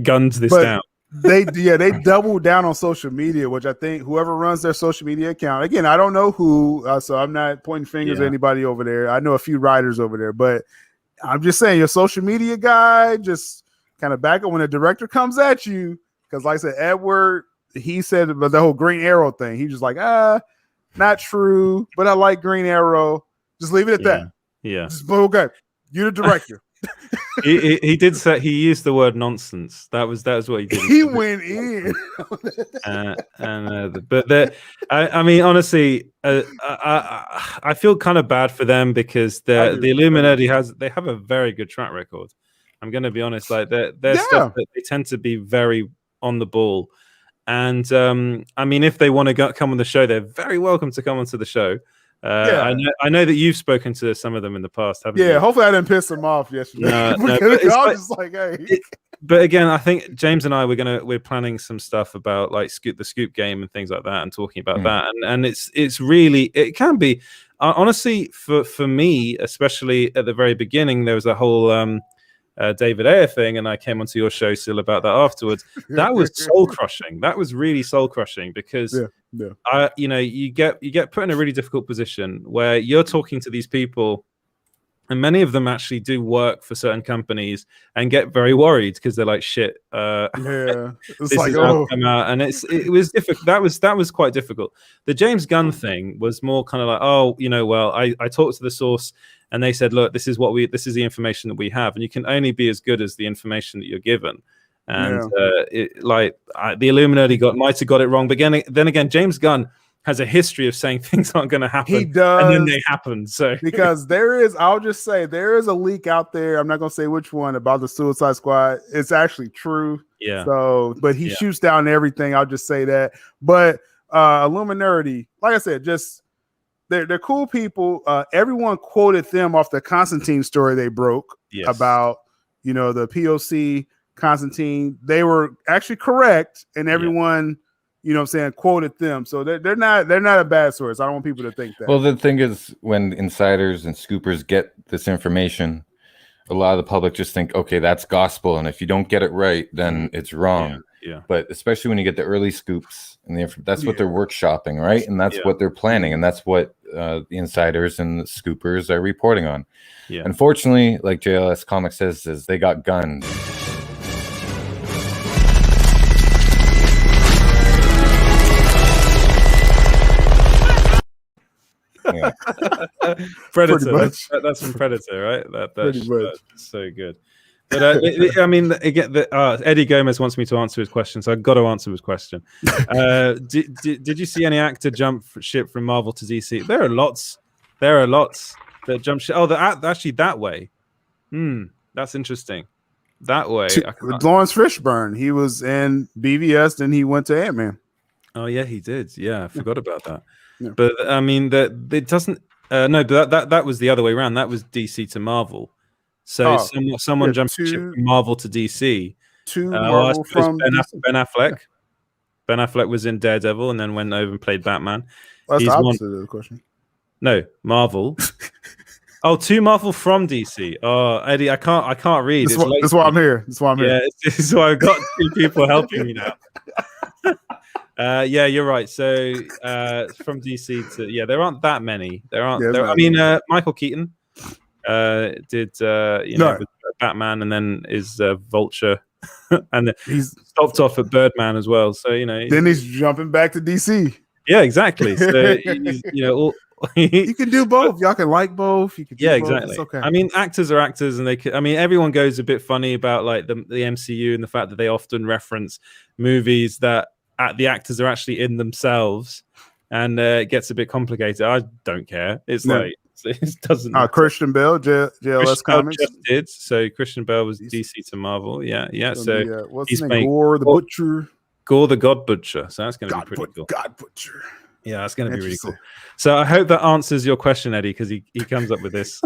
gunned this down. They doubled down on social media, which I think whoever runs their social media account, again, I don't know who, so I'm not pointing fingers at anybody over there. I know a few writers over there, but I'm just saying your social media guy, just kind of back up when the director comes at you, because like I said, Edward, he said about the whole Green Arrow thing. He was like, not true, but I like Green Arrow. Just leave it at that. Yeah. Just, okay, you're the director. he did say, he used the word nonsense. That was what he did. He went in. But I mean, honestly, I feel kind of bad for them because the Illuminati they have a very good track record. I'm going to be honest, like their stuff, they tend to be very on the ball. And I mean, if they want to come on the show, they're very welcome to come onto the show. I know that you've spoken to some of them in the past, haven't you? Yeah, hopefully I didn't piss them off yesterday. No, I was just like, hey. But again, I think James and I we're planning some stuff about like the Scoop game and things like that, and talking about that. And it's really, it can be honestly for me, especially at the very beginning, there was a whole David Ayer thing, and I came onto your show still about that afterwards. That was soul crushing. That was really soul crushing because you get put in a really difficult position where you're talking to these people, and many of them actually do work for certain companies and get very worried because they're like, shit. It's this like, is come out, and it was difficult. That was quite difficult. The James Gunn thing was more kind of like, I talked to the source. And they said, look, this is the information that we have, and you can only be as good as the information that you're given. And the Illuminati might have got it wrong, but then again, James Gunn has a history of saying things aren't going to happen. He does, and then they happen. So because I'll just say there is a leak out there. I'm not going to say which one about the Suicide Squad. It's actually true. Yeah. So, but he shoots down everything. I'll just say that. But Illuminati, like I said, just. They're cool people. Everyone quoted them off the Constantine story they broke about, the POC Constantine. They were actually correct, and everyone, quoted them. So they're not a bad source. I don't want people to think that. Well, the thing is, when insiders and scoopers get this information, a lot of the public just think, okay, that's gospel, and if you don't get it right, then it's wrong. Yeah. But especially when you get the early scoops, and that's what they're workshopping, right? And that's what they're planning, and that's what the insiders and the scoopers are reporting on. Yeah. Unfortunately, like JLS Comics says, they got gunned. Yeah. Predator. That's from Predator, right? That's so good. But I mean, again, Eddie Gomez wants me to answer his question, so I've got to answer his question. Did you see any actor jump ship from Marvel to DC? There are lots that jump ship. Oh, actually that way. That's interesting. That way. Lawrence Fishburne. He was in BVS, then he went to Ant-Man. Oh yeah, he did. Yeah, I forgot about that. Yeah. But I mean, that it doesn't. No, but that was the other way around. That was DC to Marvel. So someone jumped ship from Marvel to DC. Marvel from Ben Affleck. Ben Affleck was in Daredevil and then went over and played Batman. That's the opposite of the question. No, Marvel. To Marvel from DC. Oh, Eddie, I can't read. That's why I'm here. Yeah, this is why I've got two people helping me now. Yeah, you're right. So from DC to there aren't that many. I mean, Michael Keaton did Batman, and then is Vulture, and he's stopped off at Birdman as well. So then he's jumping back to DC. Yeah, exactly. So you can do both. Y'all can like both. You can do exactly. Both. It's okay. I mean, actors are actors, and everyone goes a bit funny about like the MCU and the fact that they often reference movies that the actors are actually in themselves, and it gets a bit complicated. I don't care. It's like. It doesn't. Christian Bale, JLS Comics just did. So Christian Bale was DC to Marvel. Yeah. So what's his name? Gore the Butcher. Gore the God Butcher. So that's going to be pretty cool. God Butcher. Yeah, that's going to be really cool. So I hope that answers your question, Eddie, because he comes up with this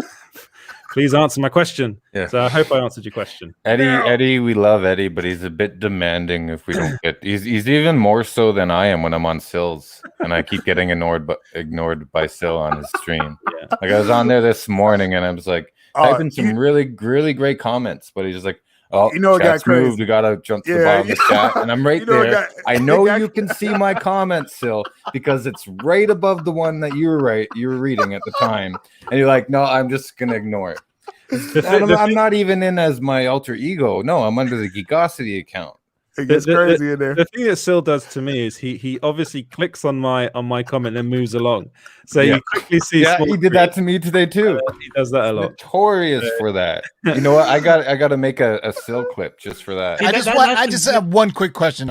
Please answer my question. Yeah. So I hope I answered your question. Eddie, we love Eddie, but he's a bit demanding if we don't get. He's even more so than I am when I'm on Sills, and I keep getting ignored by Sill on his stream. Yeah. Like I was on there this morning, and I was like typing some really great comments, but he's just like, "Oh, chat's moved. We gotta jump to the bottom of the chat," and I'm right there. I know you can see my comments, Sill, because it's right above the one that you were reading at the time, and you're like, "No, I'm just gonna ignore it." I'm not even in as my alter ego. No, I'm under the Geekosity account. It gets crazy in there. The thing that Sil does to me is he obviously clicks on my comment and moves along. So you quickly see. Yeah, he did that to me today too. He does that a lot. Notorious for that. You know what? I got to make a Sil clip just for that. I just have one quick question.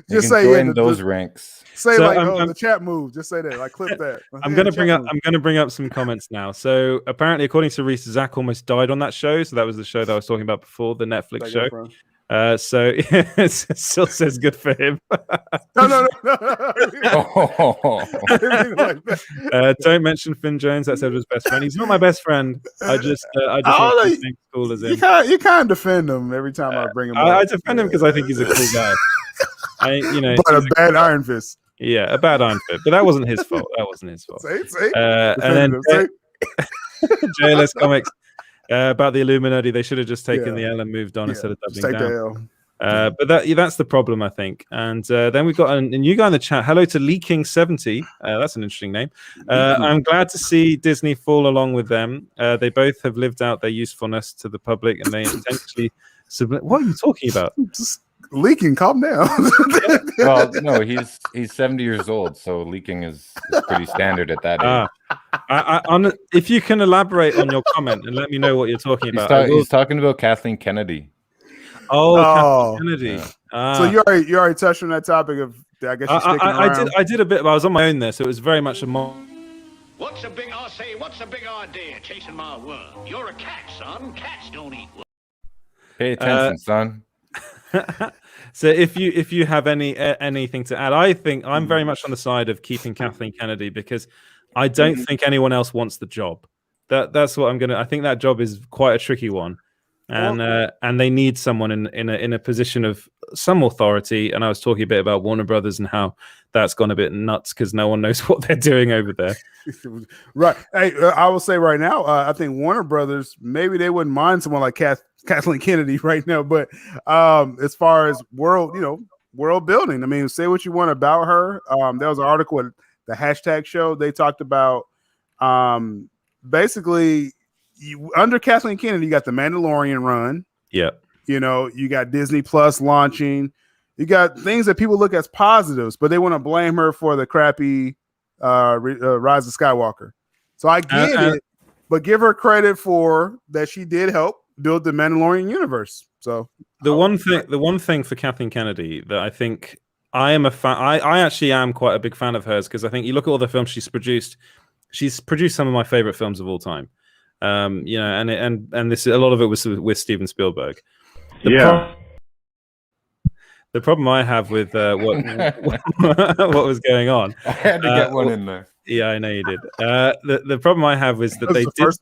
Just say those ranks. Say so the chat moved. Just say that. Like clip that. I'm gonna bring up some comments now. So apparently, according to Reese, Zach almost died on that show. So that was the show that I was talking about before, the Netflix show. So it still says good for him. No. Don't mention Finn Jones. That's Edward's best friend. He's not my best friend. I just think cool as him. You kind of defend him every time I bring him up. I defend him because I think he's a cool guy. But a bad Iron Fist. Yeah, a bad Iron Fist. But that wasn't his fault. And then JLS Comics. About the Illuminati, they should have just taken the L and moved on instead of doubling down. But that's the problem, I think. And then we've got a new guy in the chat. Hello to Leaking70. That's an interesting name. I'm glad to see Disney fall along with them. They both have lived out their usefulness to the public, and they intentionally submit. What are you talking about? Just leaking, calm down. Well, no, he's 70 years old, so leaking is pretty standard at that age. If you can elaborate on your comment and let me know what you're talking about. He's talking about Kathleen Kennedy. Kathleen Kennedy. Yeah. So you already touched on that topic of. I guess you're sticking around. I did a bit, but I was on my own there, so it was very much a. What's a big idea chasing my worm? You're a cat, son. Cats don't eat worms. Pay attention, son. So if you have anything to add, I think I'm very much on the side of keeping Kathleen Kennedy because I don't think anyone else wants the job. That's what I'm gonna. I think that job is quite a tricky one, and they need someone in a position of some authority. And I was talking a bit about Warner Brothers and how that's gone a bit nuts because no one knows what they're doing over there. Right. Hey, I will say right now, I think Warner Brothers maybe they wouldn't mind someone like Kathleen Kennedy right now, but as far as world building, I mean, say what you want about her. There was an article at the hashtag show. They talked about basically under Kathleen Kennedy, you got the Mandalorian run. Yeah. You got Disney Plus launching. You got things that people look as positives, but they want to blame her for the crappy Rise of Skywalker. So I get it, but give her credit for that she did help build the Mandalorian universe. So the one thing for Kathleen Kennedy that I think I am a fan. I actually am quite a big fan of hers because I think you look at all the films she's produced. She's produced some of my favorite films of all time. And this a lot of it was with Steven Spielberg. The problem I have with what was going on, I had to get one in there. Yeah, I know you did. The problem I have is that they did.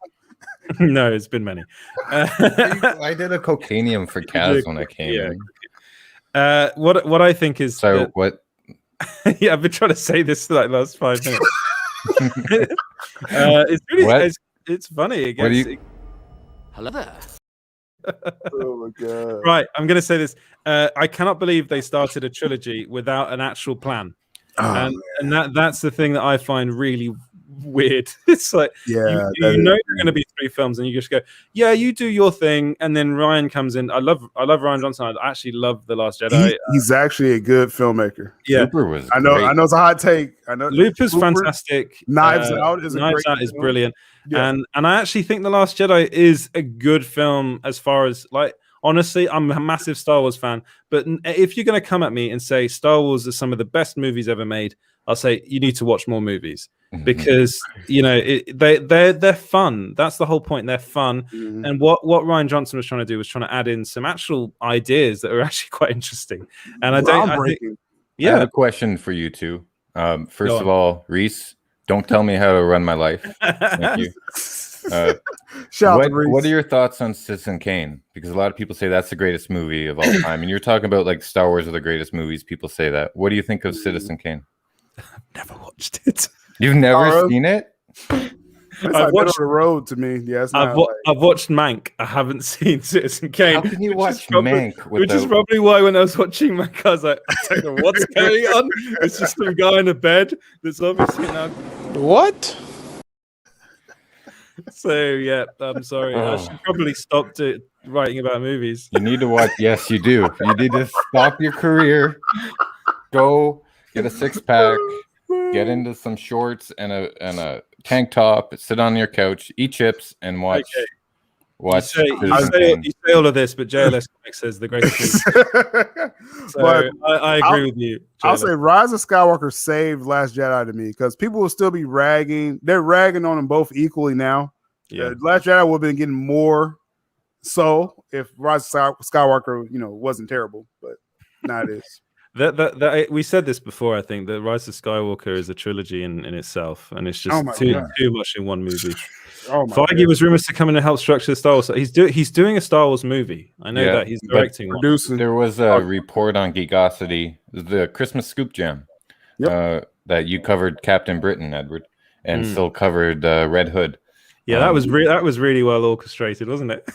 No, it's been many. I did a cocainium for Kaz when I came in. What I think is what? Yeah, I've been trying to say this for like the last 5 minutes. It's really it's funny. Again. Hello there. Oh my god! Right, I'm going to say this. I cannot believe they started a trilogy without an actual plan, and that's the thing that I find really weird. It's like you know there are going to be 3 films, and you just go, yeah, you do your thing, and then Ryan comes in. I love Ryan Johnson. I actually love The Last Jedi. He's actually a good filmmaker. Yeah, Looper was. I know it's a hot take. I know Looper's fantastic. Knives Out is brilliant. Yeah. And I actually think The Last Jedi is a good film as far as like honestly, I'm a massive Star Wars fan. But if you're going to come at me and say Star Wars is some of the best movies ever made, I'll say you need to watch more movies because they're fun. That's the whole point. They're fun. Mm-hmm. And what Ryan Johnson was trying to do was trying to add in some actual ideas that are actually quite interesting. And I have a question for you two. First of all, Reese, don't tell me how to run my life. Thank you. Shout out to Reese. What are your thoughts on Citizen Kane? Because a lot of people say that's the greatest movie of all time, and you're talking about like Star Wars are the greatest movies. People say that. What do you think of Citizen Kane? Never watched it. You've never seen it? It's like middle of the road to me. Yeah, it's not I've watched Mank. I haven't seen Citizen Kane. How can you watch Mank? Which is probably why when I was watching Mank, I was like, I don't know what's going on. It's just some guy in a bed that's obviously now. What? So yeah, I'm sorry. I should probably stop writing about movies. You need to watch. Yes, you do. You need to stop your career. Go get a 6-pack. Get into some shorts and a tank top. Sit on your couch, eat chips, and watch. Okay. Watch. You say all of this, but JLS Comics says the greatest. So but I agree with you. JLS. I'll say Rise of Skywalker saved Last Jedi to me because people will still be ragging. They're ragging on them both equally now. Yeah, Last Jedi would have been getting more so if Rise of Skywalker, wasn't terrible, but now it is. We said this before. I think that Rise of Skywalker is a trilogy in itself, and it's just too much in one movie. Feige was rumored to come in and help structure the Star Wars. He's doing a Star Wars movie. I know that he's directing one. There was a report on Geekosity, the Christmas Scoop Jam, that you covered Captain Britain, Edward, and still covered Red Hood. Yeah, that was really well orchestrated, wasn't it?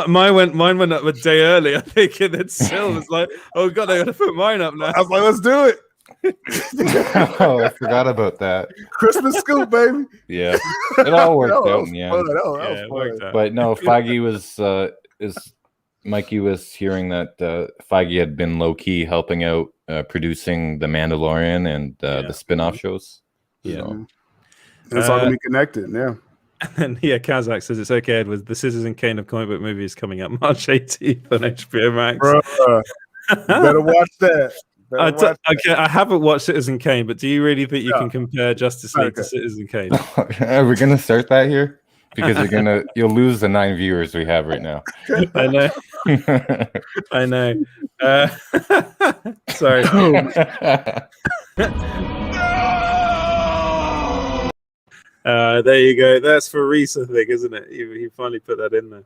Mine went up a day early. I think, and then Sil was like, "Oh God, I gotta put mine up now." I was like, "Let's do it." Oh, I forgot about that. Christmas scoop, baby. Yeah, it all worked out. But no, Feige was Mikey was hearing that Feige had been low key helping out producing The Mandalorian and the spin-off shows. Yeah, so, it's all gonna be connected. Yeah. And Kazakh says it's okay, Edward. The Citizen Kane of comic book movies coming up March 18th on HBO Max. Bruh, you better watch that. Okay, I haven't watched Citizen Kane, but do you really think you can compare Justice League to Citizen Kane? Are we gonna start that here? Because you'll lose the 9 viewers we have right now. I know. I know. Sorry. There you go. That's for Reese, I think, isn't it? He finally put that in there.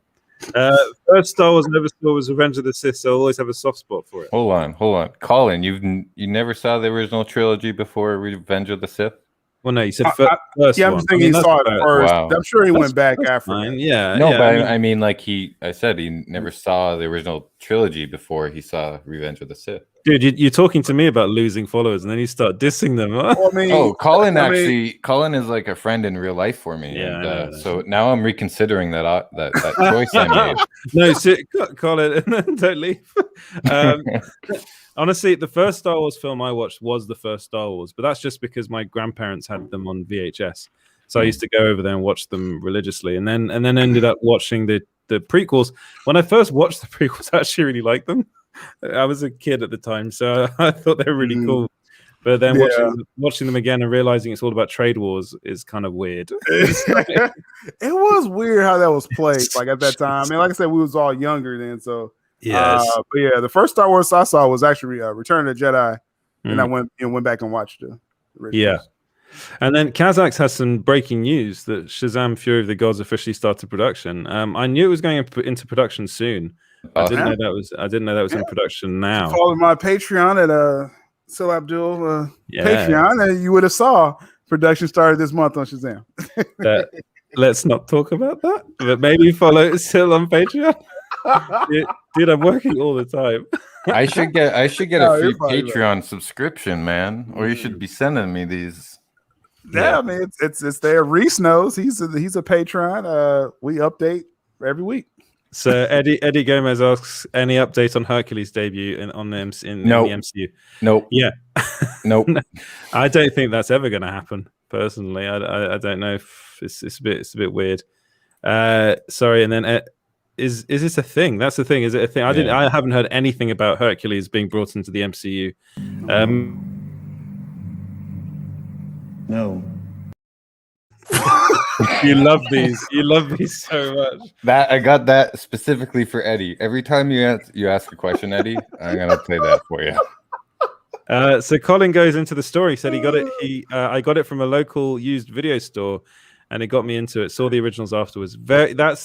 First Star Wars I never saw was Revenge of the Sith, so I always have a soft spot for it. Hold on. Colin, you never saw the original trilogy before Revenge of the Sith? Well, no, you said first. Yeah, I'm just thinking he saw it first. Wow. I'm sure he went back after. Yeah. No, but I mean, like I said he never saw the original trilogy before he saw Revenge of the Sith. Dude, you're talking to me about losing followers, and then you start dissing them. Well, Colin is like a friend in real life for me. Yeah, and, so now I'm reconsidering that choice I made. No, Colin, don't leave. Honestly, the first Star Wars film I watched was the first Star Wars, but that's just because my grandparents had them on VHS. So I used to go over there and watch them religiously, and then ended up watching the prequels. When I first watched the prequels, I actually really liked them. I was a kid at the time, so I thought they were really cool. But then watching them again and realizing it's all about trade wars is kind of weird. It was weird how that was played, like at that time. I mean, like I said, we was all younger then, so yes. But yeah, the first Star Wars I saw was actually Return of the Jedi, and I went back and watched the originals. Yeah. And then Kazakhs has some breaking news that Shazam: Fury of the Gods officially started production. I knew it was going into production soon. I didn't know that was in production now. Follow my Patreon at Sil Abdul Patreon, and you would have saw production started this month on Shazam. Let's not talk about that. But maybe follow Sil on Patreon. Dude, I'm working all the time. I should get a free Patreon subscription, man. Or you should be sending me these. Yeah, I mean it's there. Reese knows he's a patron. We update every week. So Eddie Gomez asks, any update on Hercules' debut in the MCU? Nope. Yeah. Nope. No, I don't think that's ever going to happen. Personally, I don't know if it's a bit weird. Sorry, and then is this a thing? That's the thing. Is it a thing? I haven't heard anything about Hercules being brought into the MCU. No. You love these so much. That I got that specifically for Eddie. Every time you ask a question, Eddie, I'm gonna play that for you. So Colin goes into the story. He said he got it. I got it from a local used video store, and it got me into it. Saw the originals afterwards. That's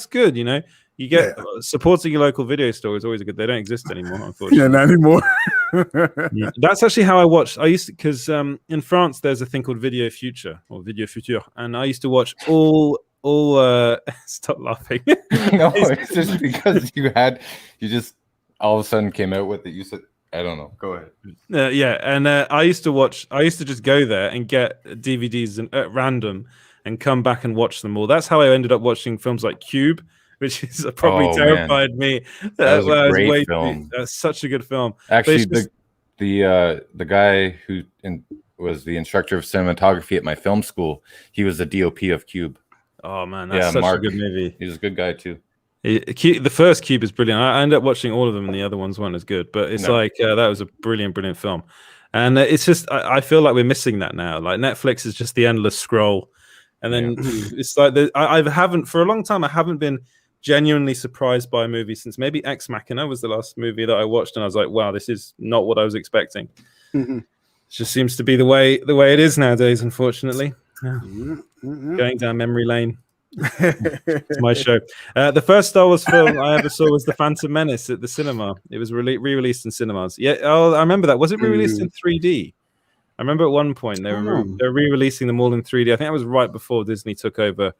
good. You know, you get supporting your local video store is always a good. They don't exist anymore, unfortunately. Yeah, not anymore. That's actually how I watched. I used to, because in France there's a thing called Video Future or Video Future, and I used to watch all. Stop laughing. No, it's just because you just all of a sudden came out with it. You said, I don't know. Go ahead. Yeah, and I used to just go there and get DVDs at random and come back and watch them all. That's how I ended up watching films like Cube, which is probably terrified me. That was a great film. That's such a good film. Actually, the guy who was the instructor of cinematography at my film school, he was the DOP of Cube. Oh man, that's such a good movie. He's a good guy too. The first Cube is brilliant. I ended up watching all of them, and the other ones weren't as good. But it's that was a brilliant film. And it's just I feel like we're missing that now. Like Netflix is just the endless scroll, and then it's like I haven't for a long time. I haven't been genuinely surprised by a movie since maybe Ex Machina was the last movie that I watched, and I was like, wow, this is not what I was expecting. It just seems to be the way it is nowadays, unfortunately. Going down memory lane. It's my show. The first Star Wars film I ever saw was The Phantom Menace at the cinema. It was re-released in cinemas. Yeah, I remember that. Was it re-released in 3D? I remember at one point they were re-releasing them all in 3D. I think that was right before Disney took over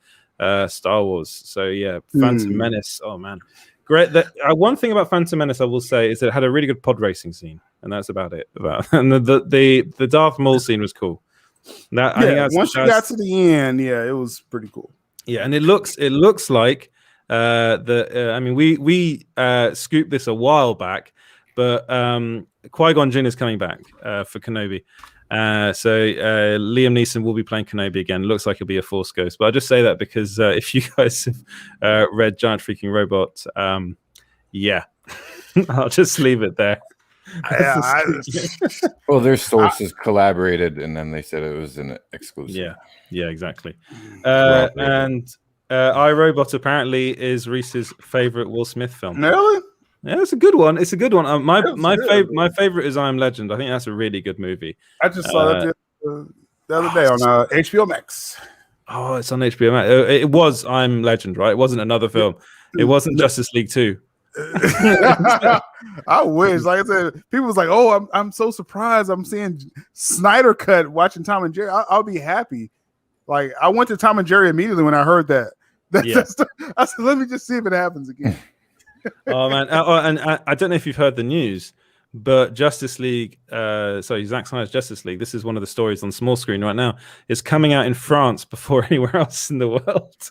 Star Wars. So yeah, Phantom Menace. Oh man, great. One thing about Phantom Menace I will say is that it had a really good pod racing scene, and that's about it. And the Darth Maul scene was cool. I think once you got to the end, it was pretty cool. Yeah, and it looks like I mean, we scooped this a while back, but Qui-Gon Jinn is coming back for Kenobi. So Liam Neeson will be playing Kenobi again. Looks like he'll be a Force ghost. But I'll just say that because if you guys have read Giant Freaking Robot, I'll just leave it there. Well, their sources collaborated, and then they said it was an exclusive. Yeah, exactly. And iRobot apparently is Reese's favorite Will Smith film. Really? Yeah, it's a good one. It's a good one. My favorite is I Am Legend. I think that's a really good movie. I just saw that the other day on HBO Max. Oh, it's on HBO Max. It was I Am Legend, right? It wasn't another film. It wasn't Justice League 2. I wish. Like I said, people was like, "Oh, I'm so surprised. I'm seeing Snyder Cut watching Tom and Jerry. I'll be happy." Like I went to Tom and Jerry immediately when I heard that. I said, "Let me just see if it happens again." Oh man! And I don't know if you've heard the news, but Justice League, Zack Snyder's Justice League. This is one of the stories on small screen right now. Is coming out in France before anywhere else in the world.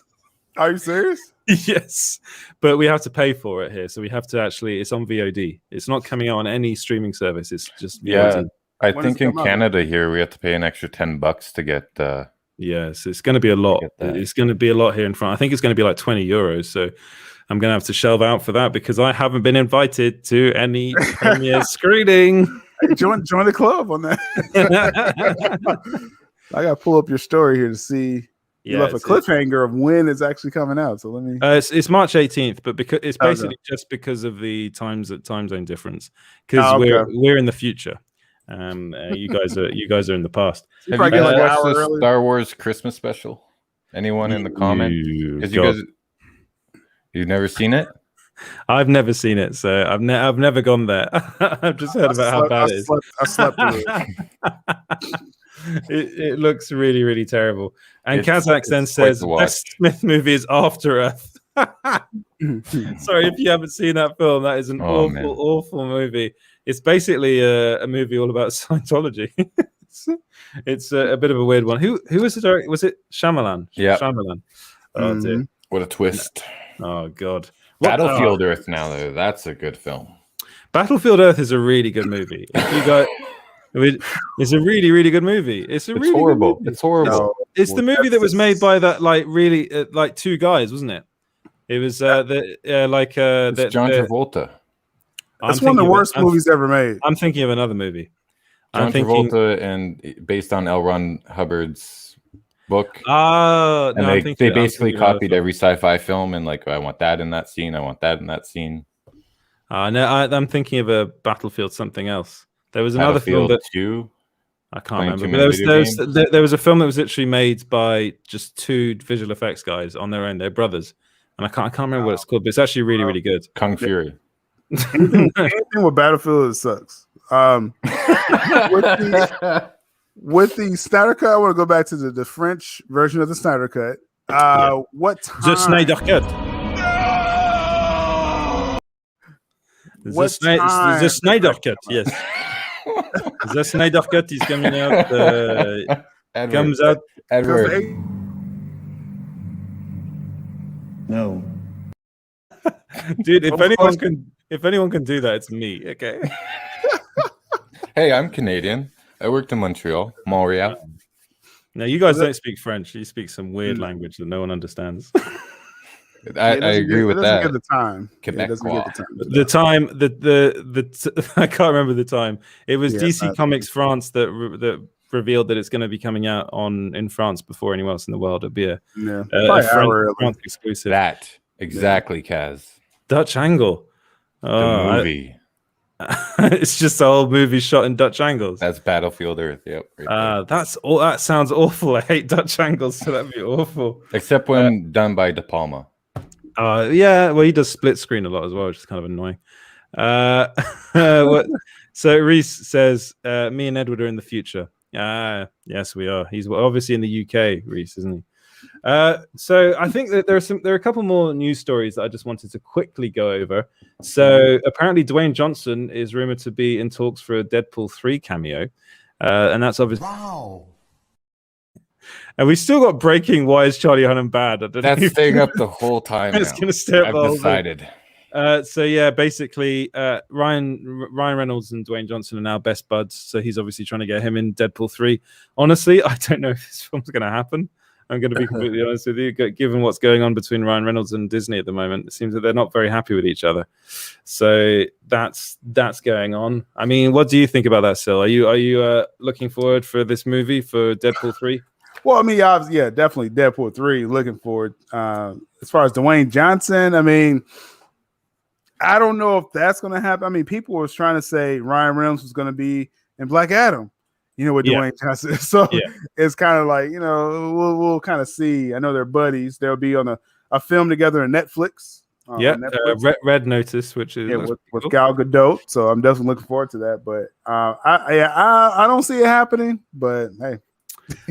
Are you serious? Yes, but we have to pay for it here, so we have to it's on VOD. It's not coming out on any streaming service. It's just VOD. I think in Canada here we have to pay an extra $10 to get. Yes, it's going to be a lot. It's going to be a lot here in France. I think it's going to be like €20. So I'm going to have to shell out for that because I haven't been invited to any premiere screening. Join the club on that. I got to pull up your story here to see. You left a cliffhanger of when it's actually coming out. So let me. It's March 18th, but because it's basically just because of the time zone difference. Because we're in the future. You guys are in the past. Have you guys watched the Star Wars Christmas special? Anyone in the comments? Because you've never seen it. I've never seen it, so I've never gone there. I've just heard about how bad it is. I slept through it. It looks really, really terrible. And Kazakh then says best Smith movie is After Earth. Sorry if you haven't seen that film. That is an awful movie. It's basically a movie all about Scientology. It's a bit of a weird one. Who was the director? Was it Shyamalan? Yeah, Shyamalan. Oh dear. What a twist. Oh god. Battlefield Earth now though. That's a good film. Battlefield Earth is a really good movie. It's a really, really good movie. It's horrible. It's horrible. It's the movie that was made by that really two guys, wasn't it? It was John Travolta. That's one of the worst movies ever made. I'm thinking of another movie. John Travolta and based on L. Ron Hubbard's book. And they basically copied every sci-fi film and I want that in that scene. I want that in that scene. No, I'm thinking of a Battlefield something else. There was another film that I can't Playing remember. too But many video games? there was a film that was literally made by just 2 visual effects guys on their own. They're brothers, and I can't remember what it's called, but it's actually really really good. Kung Fury. Anything with Battlefield, it sucks. With the Snyder Cut, I want to go back to the French version of the Snyder Cut. What time? The Snyder Cut. What time? The Snyder Cut, yes. The Snyder Cut is coming out. Comes out. Edward. No. Dude, if anyone can do that, it's me. Okay. Hey, I'm Canadian. I worked in Montreal. Now you guys don't speak French. You speak some weird language that no one understands. I agree with that. Get the time. The time. I can't remember the time. It was DC Comics France that revealed that it's going to be coming out in France before anyone else in the world. It'd be a France exclusive. That exactly, Kaz. Dutch angle. The movie. It's just a whole movie shot in Dutch angles. That's Battlefield Earth. Yep. Right that sounds awful. I hate Dutch angles, so that'd be awful. Except when done by De Palma. Yeah, well, he does split screen a lot as well, which is kind of annoying. So Reese says, me and Edward are in the future. Yes, we are. He's obviously in the UK, Reese, isn't he? So I think that there are a couple more news stories that I just wanted to quickly go over. So apparently Dwayne Johnson is rumored to be in talks for a Deadpool 3 cameo. And that's obviously... Wow. And we still got breaking. Why is Charlie Hunnam bad? That's staying up the whole time. It's going to stay up. I've decided. So yeah, basically, Ryan Reynolds and Dwayne Johnson are now best buds. So he's obviously trying to get him in Deadpool 3. Honestly, I don't know if this film's going to happen. I'm going to be completely honest with you. Given what's going on between Ryan Reynolds and Disney at the moment, it seems that they're not very happy with each other. So that's going on. I mean, what do you think about that, Sil? Are you looking forward for this movie for Deadpool 3? Well, I mean, yeah, definitely Deadpool 3. Looking forward. As far as Dwayne Johnson, I mean, I don't know if that's going to happen. I mean, people were trying to say Ryan Reynolds was going to be in Black Adam, with Dwayne Johnson. So it's kind of like, we'll kind of see. I know they're buddies. They'll be on a film together on Netflix. Red Notice, which is with Gal Gadot. So I'm definitely looking forward to that. But I don't see it happening. But hey.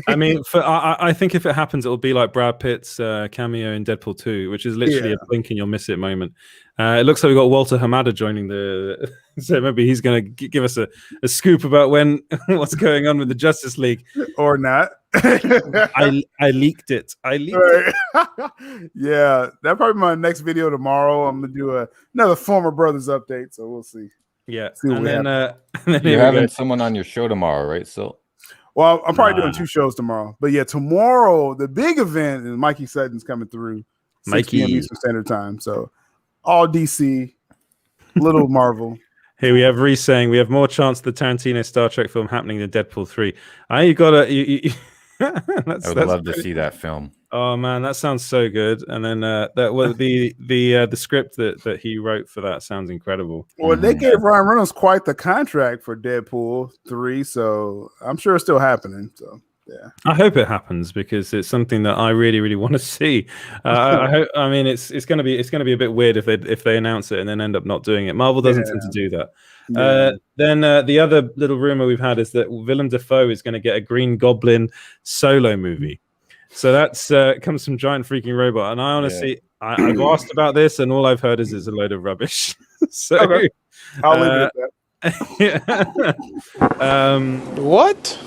I mean, I think if it happens, it'll be like Brad Pitt's cameo in Deadpool 2, which is literally a blink and you'll miss it moment. It looks like we've got Walter Hamada joining so maybe he's going to give us a scoop about what's going on with the Justice League. Or not. I leaked it. Yeah, that'll probably be my next video tomorrow. I'm going to do another Former Brothers update, so we'll see. Yeah. And then you're having someone on your show tomorrow, right? So. Well, I'm probably doing 2 shows tomorrow. But yeah, tomorrow, the big event, and Mikey Sutton's coming through 6 p.m. Eastern Standard Time. So all DC, little Marvel. Here we have Reese saying we have more chance of the Tarantino Star Trek film happening than Deadpool 3. I would love to see that film. Oh man, that sounds so good. And then that was the script that he wrote for that sounds incredible. Well, they gave Ryan Reynolds quite the contract for Deadpool 3, so I'm sure it's still happening. So yeah, I hope it happens because it's something that I really, really want to see. I hope. I mean, it's gonna be a bit weird if they announce it and then end up not doing it. Marvel doesn't tend to do that. Then the other little rumor we've had is that Willem Dafoe is going to get a Green Goblin solo movie. So that's comes from Giant Freaking Robot, and I honestly I've asked about this, and all I've heard is it's a load of rubbish. So okay. I'll leave it at that. What?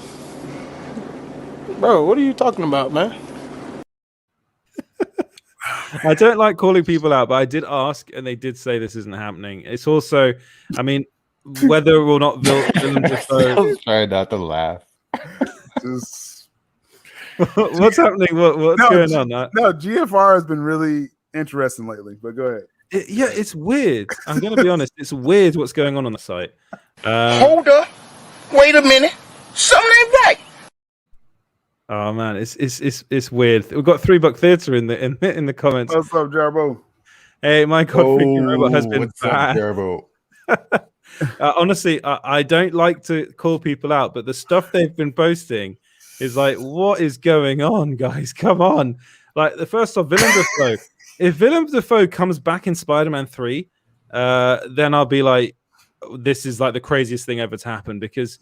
Bro, what are you talking about, man? I don't like calling people out, but I did ask, and they did say this isn't happening. It's also, I mean, whether or not Willem Dafoe. Try not to laugh. What's happening? What's going on? No, GFR has been really interesting lately, but go ahead. It's weird. I'm going to be honest. It's weird what's going on the site. Hold up. Wait a minute. Something ain't right. Oh man, it's weird. We've got 3 Buck Theatre in the comments. What's up, Jarbo? Hey, my God, freaking robot has been bad. Jarbo? Honestly, I don't like to call people out, but the stuff they've been posting is like, what is going on, guys? Come on. Like, the first off, Willem Dafoe. If Willem Dafoe comes back in Spider-Man 3, then I'll be like, this is like the craziest thing ever to happen, because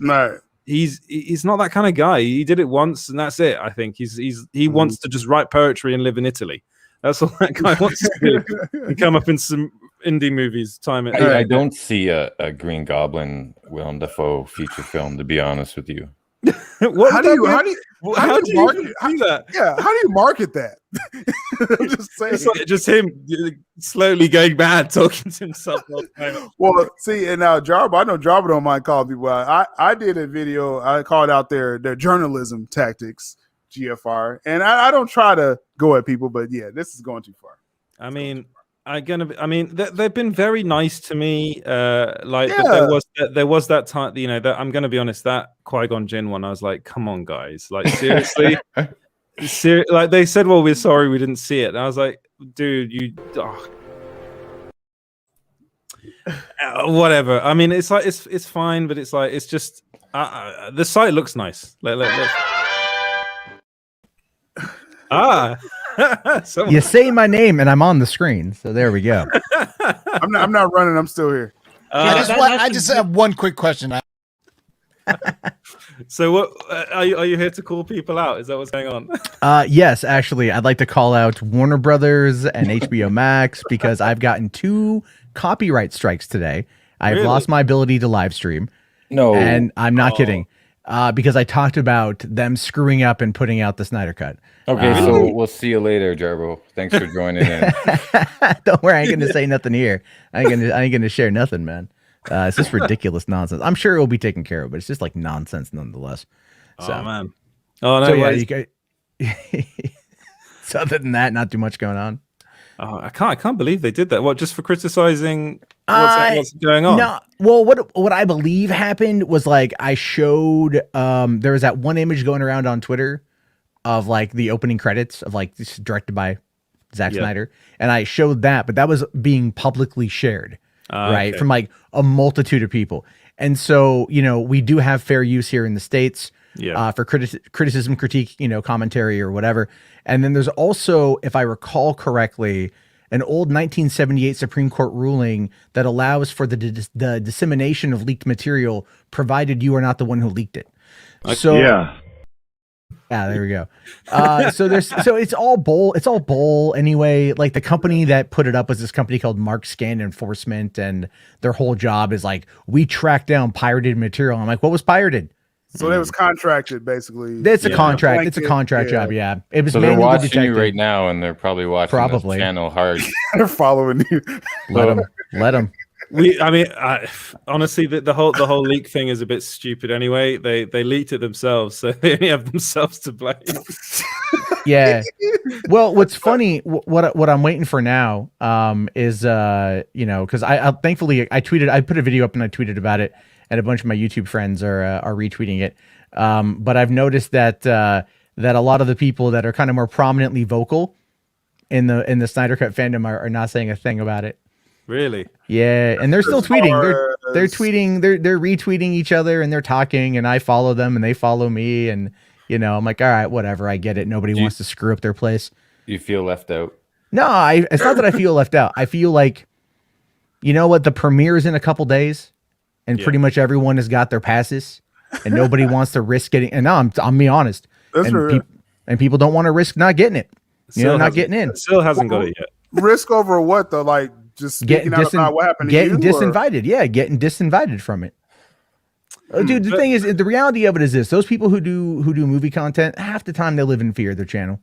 he's not that kind of guy. He did it once and that's it. I think he wants to just write poetry and live in Italy. That's all that guy wants to do. And come up in some indie movies. I don't see a Green Goblin Willem Dafoe feature film, to be honest with you. How do you market that? Yeah, how do you market that? I'm just saying. It's like just him slowly going mad, talking to himself all the time. Well, see, and now Jarbo, I know Jarbo don't mind calling people out. I did a video, I called out their journalism tactics, GFR, and I don't try to go at people, but yeah, this is going too far. I mean, they've been very nice to me. There was that time, that I'm gonna be honest, that Qui-Gon Jinn one, I was like, come on, guys, like, seriously. Like, they said, well, we're sorry we didn't see it, and I was like, dude, whatever. I mean, it's like it's fine, but it's like, it's just the site looks nice. You say my name and I'm on the screen, so there we go. I'm not running. I'm still here. I just have one quick question. So, what are you here to call people out? Is that what's going on? Yes, actually, I'd like to call out Warner Brothers and HBO Max because I've gotten 2 copyright strikes today. I've lost my ability to live stream. No, and I'm not kidding. Because I talked about them screwing up and putting out the Snyder Cut. Okay, so we'll see you later, Jarbo. Thanks for joining in. Don't worry, I ain't gonna say nothing here. I ain't gonna share nothing, man. It's just ridiculous nonsense. I'm sure it will be taken care of, but it's just like nonsense nonetheless. So, oh man. Oh no. So yeah, you guys. So other than that, not too much going on. Oh, I can't believe they did that. What, just for criticizing what's going on? No. Well, what I believe happened was, like, I showed there was that one image going around on Twitter of like the opening credits of like this directed by Zack Snyder, and I showed that, but that was being publicly shared, right, from like a multitude of people. And so, we do have fair use here in the States. For criticism, critique, commentary or whatever. And then there's also, if I recall correctly, an old 1978 Supreme Court ruling that allows for the dissemination of leaked material, provided you are not the one who leaked it. So there we go. So it's all bull anyway. Like, the company that put it up was this company called Mark Scan Enforcement, and their whole job is like, we track down pirated material. I'm like, what was pirated? So that was contracted, basically. It's a contract. It's a contract job. Yeah, it was. So they're watching you right now, and they're probably watching this channel hard. They're following you. Let them. Honestly, the whole leak thing is a bit stupid. Anyway, they leaked it themselves, so they only have themselves to blame. Yeah. Well, what's funny, what I'm waiting for now, is because I thankfully I put a video up and I tweeted about it, and a bunch of my YouTube friends are retweeting it. But I've noticed that a lot of the people that are kind of more prominently vocal in the Snyder Cut fandom are not saying a thing about it. Really? Yeah, and they're still tweeting. They're tweeting. They're retweeting each other, and they're talking. And I follow them, and they follow me. And I'm like, all right, whatever. I get it. Nobody wants to screw up their place. You feel left out? No, it's not that I feel left out. I feel like, what? The premiere is in a couple days, and pretty much everyone has got their passes, and nobody wants to risk getting. And now I'm being honest. That's true. And people don't want to risk not getting it. Not getting in. Still hasn't got it yet. Risk over what though? Like, just getting out about what happened to you? Getting disinvited. Yeah, getting disinvited from it. Dude, the thing is, the reality of it is this: those people who do movie content, half the time they live in fear of their channel.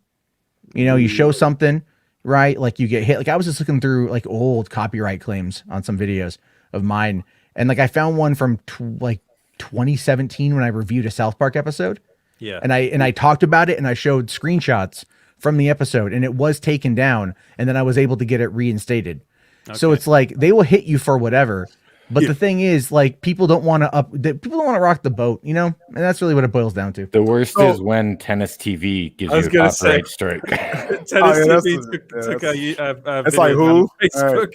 You show something, right? Like, you get hit. Like, I was just looking through like old copyright claims on some videos of mine, and like I found one from 2017 when I reviewed a South Park episode. Yeah. And I talked about it, and I showed screenshots from the episode, and it was taken down, and then I was able to get it reinstated. Okay. So it's like they will hit you for whatever, but the thing is, like, people don't want to rock the boat, and that's really what it boils down to. The worst is when Tennis TV gives you a copyright strike. Tennis TV took a it's like who? Facebook.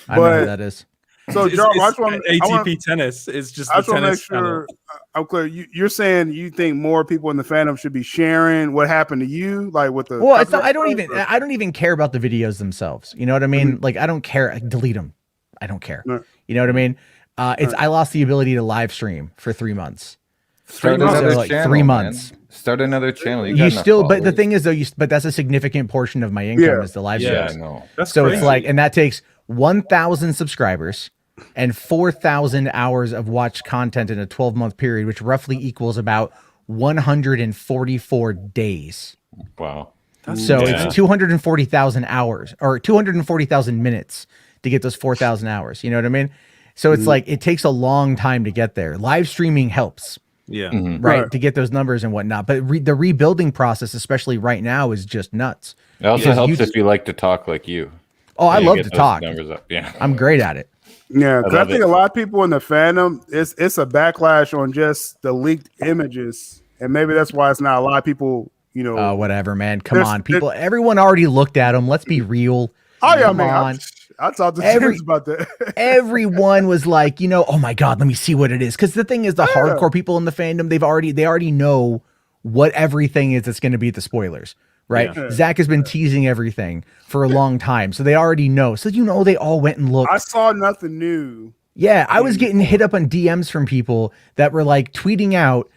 I know who that is. So, Jarbo, I just want ATP tennis is just I the just want to make tennis channel. sure I'm clear. You're saying you think more people in the fandom should be sharing what happened to you, like with the. Well, it's not, I don't even care about the videos themselves. You know what I mean? Like, I don't care. Delete them. I don't care. No. You know what I mean? I lost the ability to live stream for 3 months. Start another like channel, 3 months. Man. Start another channel. You still, but the thing is though, but that's a significant portion of my income is the live streams. Yeah, I know. That's so crazy. it's like, and that takes 1,000 subscribers and 4,000 hours of watched content in a 12-month period, which roughly equals about 144 days. Wow. So it's 240,000 hours or 240,000 minutes to get those 4,000 hours. You know what I mean? So it's like, it takes a long time to get there. Live streaming helps. Yeah. Right. To get those numbers and whatnot. But the rebuilding process, especially right now, is just nuts. It also helps if you like to talk like you. Oh, I love get to those talk. Numbers up. Yeah. I'm great at it. Yeah, because I love think it. a lot of people in the fandom, it's a backlash on just the leaked images, and maybe that's why it's not a lot of people. You know, Whatever, man. Come on, people. Everyone already looked at them. Let's be real. Oh yeah, Come man. on. I talked to James about that. Everyone was like, oh my God, let me see what it is. Because the thing is, the hardcore people in the fandom, they already know what everything is that's going to be the spoilers, right? Yeah. Zach has been teasing everything for a long time, so they already know. So they all went and looked. I saw nothing new. Yeah, I was getting hit up on DMs from people that were like tweeting out,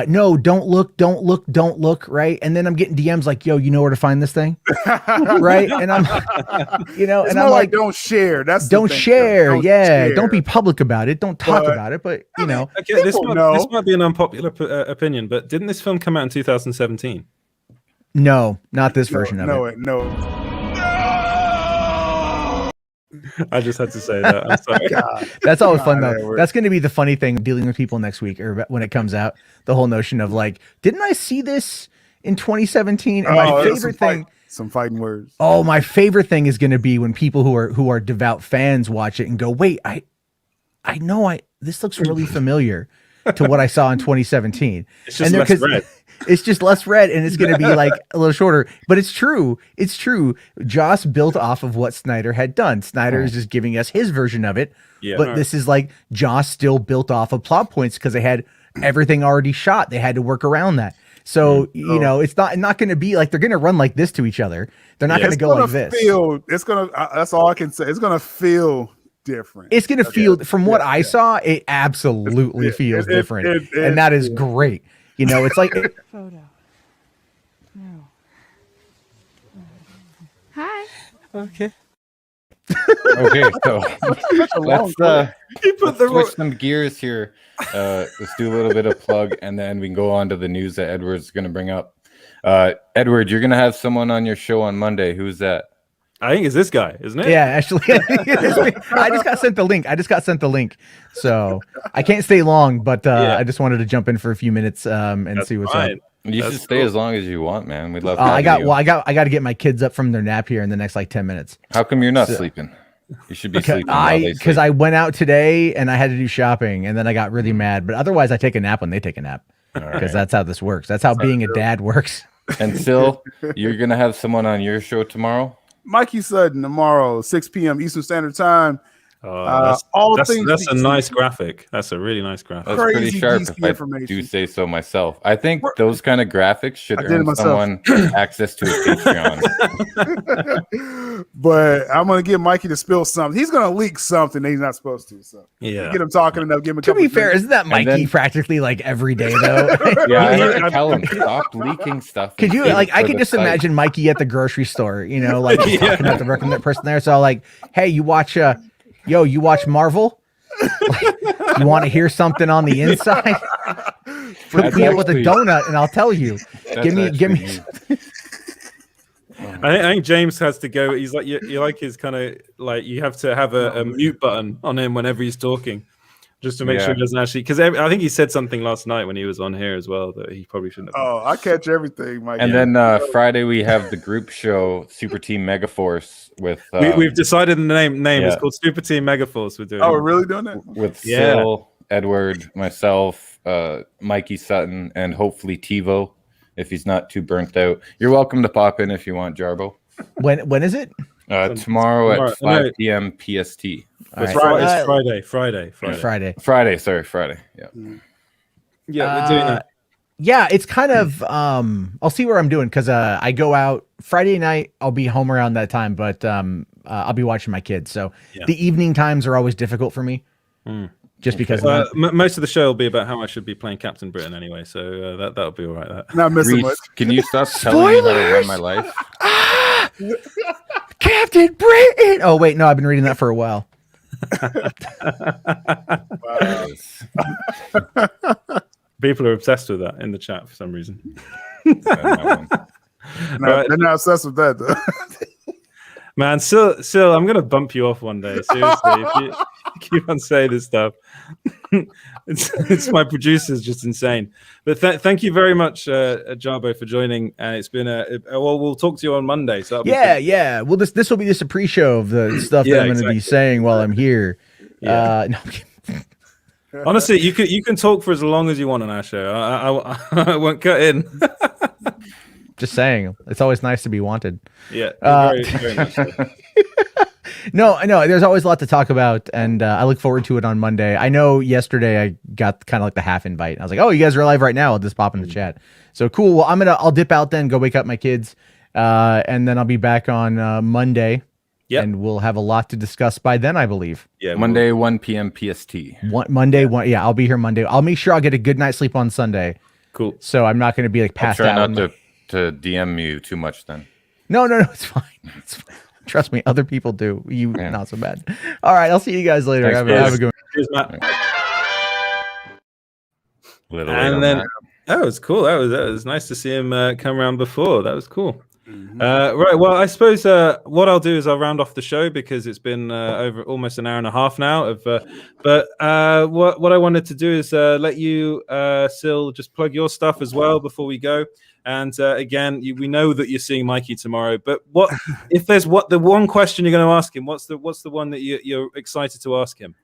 no, don't look, right? And then I'm getting DMs like, yo, you know where to find this thing? Right? And I'm, It's and more I'm like, don't share. That's the don't thing, share. Don't Yeah. share. Don't be public about it. Don't talk about it. But, Okay, this People know. might be an unpopular opinion, but didn't this film come out in 2017? no, not this version of it. No. I just had to say that. I'm sorry. That's always fun God, though. Edward. That's going to be the funny thing dealing with people next week or when it comes out. The whole notion of like, didn't I see this in 2017? And my favorite thing, some fighting words. oh, my favorite thing is going to be when people who are devout fans watch it and go, wait, I know this looks really familiar to what I saw in 2017. It's just less red. It's just less red, and it's going to be like a little shorter. But it's true. It's true. Joss built off of what Snyder had done. Snyder is just giving us his version of it. Yeah. But this is like Joss still built off of plot points because they had everything already shot. They had to work around that. So it's not going to be like they're going to run like this to each other. They're not going to go like this. It's gonna. That's all I can say. It's gonna feel different. It's going to feel, from what I saw, it absolutely feels different, and that is great. It's like Photo. No. Hi. Okay. Okay, so let's switch some gears here. Let's do a little bit of plug, and then we can go on to the news that Edward's going to bring up. Edward, you're going to have someone on your show on Monday. Who's that? I think it's this guy, isn't it? Yeah, actually, I just got sent the link. So I can't stay long, but I just wanted to jump in for a few minutes and see what's up. You should stay as long as you want, man. We'd love. I got to get my kids up from their nap here in the next like 10 minutes. How come you're not sleeping? You should be sleeping. Because I went out today and I had to do shopping, and then I got really mad. But otherwise, I take a nap when they take a nap because that's how this works. That's how being a dad works. And Phil, you're gonna have someone on your show tomorrow. Mikey Sutton tomorrow, 6 p.m. Eastern Standard Time. That's a nice graphic. That's a really nice graphic. That's pretty sharp, if I do say so myself. I think those kind of graphics should earn someone access to a Patreon. But I'm gonna get Mikey to spill something. He's gonna leak something that he's not supposed to. So get him talking enough. Give him. To be fair, isn't that Mikey practically like every day though? Yeah, I have to tell him stop leaking stuff. Could you like? I can just imagine Mikey at the grocery store. Like he's talking about the recommended person there. So like, hey, you watch you watch Marvel? You want to hear something on the inside? Hook me up with a donut and I'll tell you. Give me. I think James has to go. He's like you like his kind of like you have to have a mute button on him whenever he's talking, just to make sure he doesn't actually. Because I think he said something last night when he was on here as well that he probably shouldn't have. Oh, I catch everything, Mike. And then Friday we have the group show Super Team Megaforce with. We've decided the name. It's called Super Team Megaforce. We're doing. Oh, we're really doing that? With Phil, Edward, myself, Mikey Sutton, and hopefully TiVo. If he's not too burnt out, you're welcome to pop in if you want, Jarbo. When is it? Tomorrow at 5 p.m. PST. All It's right. Friday. Sorry, Friday. Yeah. Yeah, we're doing that. Yeah, it's kind of I'll see where I'm doing because I go out Friday night. I'll be home around that time, but I'll be watching my kids. So the evening times are always difficult for me, just because. Most of the show will be about how I should be playing Captain Britain anyway, so that'll be all right. Not missing Reese, much. can you stop telling me how to run my life? Captain Britain. Oh wait, no, I've been reading that for a while. People are obsessed with that in the chat for some reason. They're not obsessed with that though. Man, Sil, I'm gonna bump you off one day. Seriously, if you keep on saying this stuff, it's my producer's just insane. But thank you very much, Jarbo, for joining. And it's been we'll talk to you on Monday. So yeah. Well, this will be just a pre-show of the stuff that I'm going to be saying while I'm here. Yeah. Honestly, you can talk for as long as you want on our show. I won't cut in. Just saying, it's always nice to be wanted. Yeah, very, very much so. No, there's always a lot to talk about, and I look forward to it on Monday. I know yesterday I got kind of like the half invite. I was like, oh, you guys are live right now. I'll just pop in the chat. So cool. Well, I'll dip out then, go wake up my kids, and then I'll be back on Monday. Yep. And we'll have a lot to discuss by then, I believe. Yeah, Monday, 1 p.m. PST. Monday. I'll be here Monday. I'll make sure I'll get a good night's sleep on Sunday. Cool. So I'm not going to be like passed out. I'll try not to DM you too much then. No, it's fine. It's fine. Trust me, other people do. Not so bad. All right, I'll see you guys later. Thanks, have a good one. Cheers, Matt. And then that was cool. That was nice to see him come around before. That was cool. Right. Well, I suppose what I'll do is I'll round off the show because it's been over almost an hour and a half now. But what I wanted to do is let you, Sil, just plug your stuff as well before we go. And again, we know that you're seeing Mikey tomorrow. But what if there's the one question you're going to ask him? What's the one that you're excited to ask him?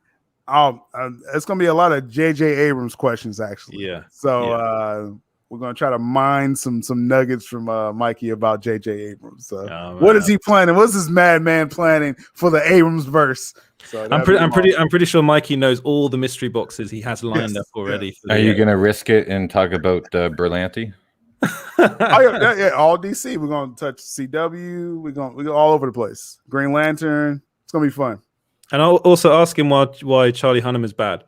It's going to be a lot of J.J. Abrams questions, actually. Yeah. So we're going to try to mine some nuggets from Mikey about J.J. Abrams. What is he planning? What's this madman planning for the Abrams verse? So I'm pretty sure Mikey knows all the mystery boxes he has lined up already. Are you going to risk it and talk about Berlanti? All DC. We're going to touch CW. We go all over the place. Green Lantern. It's going to be fun. And I'll also ask him why Charlie Hunnam is bad.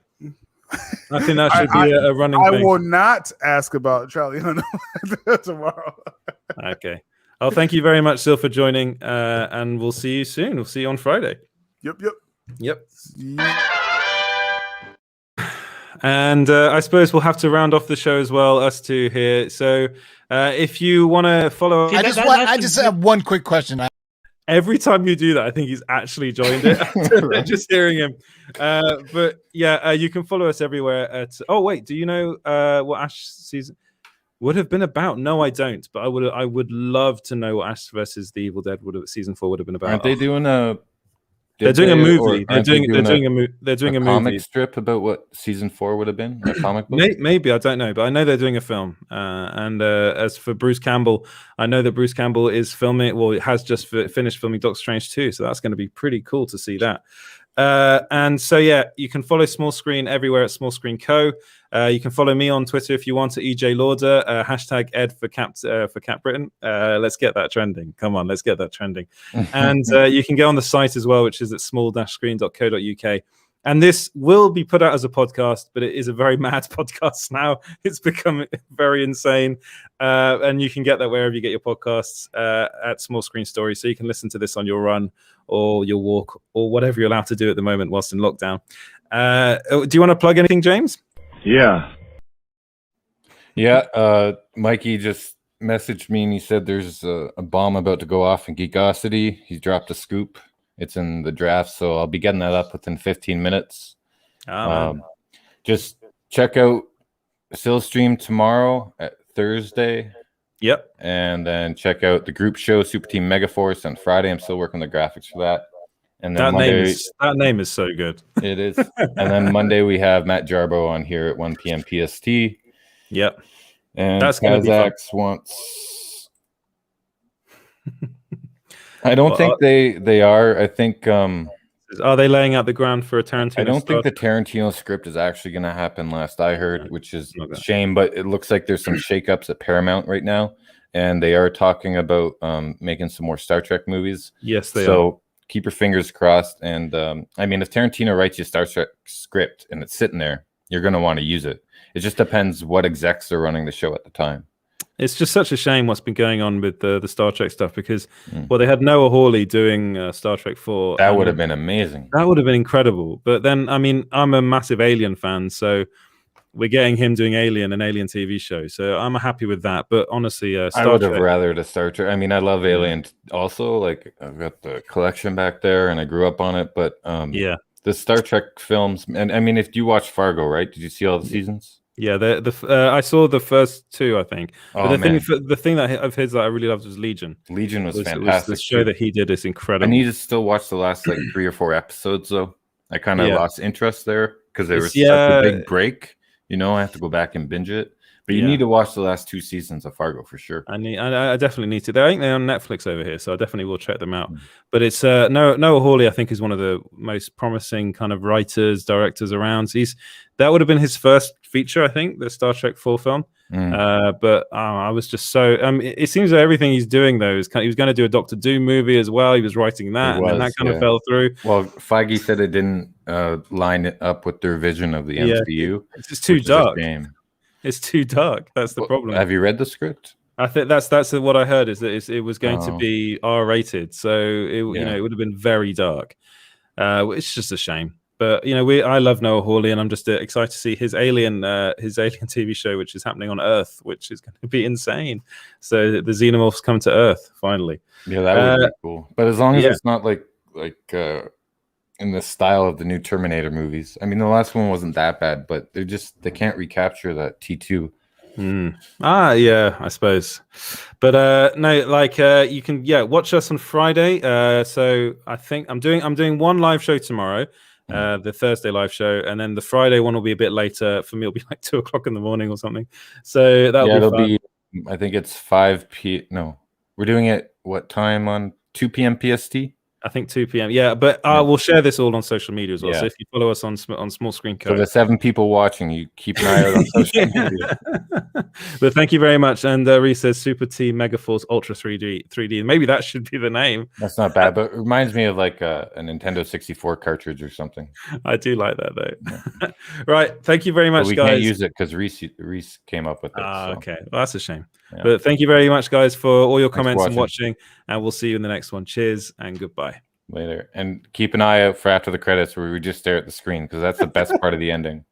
I think that should be a running thing. I will not ask about Charlie Hunnam tomorrow. Okay. Well, thank you very much, Sil, for joining. And we'll see you soon. We'll see you on Friday. Yep. And I suppose we'll have to round off the show as well, us two here. So if you want to follow... I just have one quick question. Every time you do that, I think he's actually joined it. Just hearing him. But yeah, you can follow us everywhere at... Oh, wait, do you know what Ash season would have been about? No, I don't. But I would love to know what Ash versus the Evil Dead season 4 would have been about. Aren't they doing a... They're doing a movie. They're doing a comic movie strip about what season 4 would have been. A comic book? Maybe I don't know, but I know they're doing a film. And as for Bruce Campbell, I know that Bruce Campbell is filming. Well, it has just finished filming Doctor Strange 2, so that's going to be pretty cool to see that. And so yeah, you can follow Small Screen everywhere at Small Screen Co. You can follow me on Twitter if you want at EJ Lauder, hashtag Ed for Cap Britain. Let's get that trending. Come on, let's get that trending. And you can go on the site as well, which is at small-screen.co.uk. And this will be put out as a podcast, but it is a very mad podcast now. It's become very insane. And you can get that wherever you get your podcasts at Small Screen Story. So you can listen to this on your run or your walk or whatever you're allowed to do at the moment whilst in lockdown. Do you want to plug anything, James? Yeah. Mikey just messaged me and he said there's a bomb about to go off in Geekosity. He's dropped a scoop. It's in the draft, so I'll be getting that up within 15 minutes. Just check out Sil stream tomorrow at Thursday. Yep. And then check out the group show Super Team Megaforce on Friday. I'm still working on the graphics for that. And then that name is so good. It is. And then Monday we have Matt Jarbo on here at 1 p.m. PST. Yep. And that's going to be fun. wants. I don't think they are. I think Are they laying out the ground for a Tarantino? I don't think Star the Tarantino script is actually going to happen. Last I heard, which is a Okay. shame, but it looks like there's some shakeups at Paramount right now, and they are talking about making some more Star Trek movies. Yes, they are. So keep your fingers crossed. And I mean, if Tarantino writes you a Star Trek script and it's sitting there, you're going to want to use it. It just depends what execs are running the show at the time. It's just such a shame what's been going on with the Star Trek stuff because, well, they had Noah Hawley doing Star Trek 4. That would have been amazing. That would have been incredible. But then, I mean, I'm a massive Alien fan, so we're getting him doing Alien, an Alien TV show. So I'm happy with that. But honestly, I would have rather the Star Trek. I mean, I love Alien also. Like, I've got the collection back there, and I grew up on it. But yeah, the Star Trek films, and I mean, if you watch Fargo, right? Did you see all the seasons? Yeah, I saw the first 2, I think. Oh, But man. the thing that of his that I really loved was Legion. Legion was Was fantastic. the show too. that he did is I incredible. need to still watch the last like 3 or 4 episodes though. I kind of Yeah. lost interest there because there was It's- such yeah. a big break. You know, I have to go back and binge it. But you Yeah. need to watch the last 2 seasons of Fargo for sure. I definitely need to. I think they're on Netflix over here, so I definitely will check them out. But it's Noah Hawley, I think, is one of the most promising kind of writers, directors around. That would have been his first feature, I think, the Star Trek 4 film. But I was just so. It seems that everything he's doing though is he was going to do a Doctor Doom movie as well. He was writing that, and then that kind of fell through. Well, Feige said it didn't line it up with their vision of the MCU. It's just too which is a dark. shame. It's too dark. That's the problem. Have you read the script? I think that's what I heard is that it was going to Oh. be R-rated, so it would have been very dark. It's just a shame. But I love Noah Hawley, and I'm just excited to see his Alien TV show, which is happening on Earth, which is going to be insane. So the Xenomorphs come to Earth finally. Yeah, that would be cool. But as long as yeah. it's not like in the style of the new Terminator movies. I mean, the last one wasn't that bad, but they can't recapture that T2. Yeah, I suppose. But no, like you can watch us on Friday. So I think I'm doing one live show tomorrow. The Thursday live show, and then the Friday one will be a bit later. For me, it'll be like 2:00 in the morning or something. So that'll be fun. I think it's 5 p. No, we're doing it what time on 2 p.m. PST? I think 2 p.m. Yeah, but we'll share this all on social media as well. Yeah. So if you follow us on Small Screen So Code, the 7 people watching, you keep an eye out on social media. But thank you very much. And Reese says Super T Megaforce Ultra 3D. Maybe that should be the name. That's not bad, but it reminds me of like a Nintendo 64 cartridge or something. I do like that though. Right. Thank you very much, But we guys. can't use it because Reese came up with it. So. Okay. Well, that's a shame. Yeah. But thank you very much, guys, for all your Thanks for comments and watching. watching. And we'll see you in the next one. Cheers and goodbye. Later. And keep an eye out for after the credits where we just stare at the screen because that's the best part of the ending.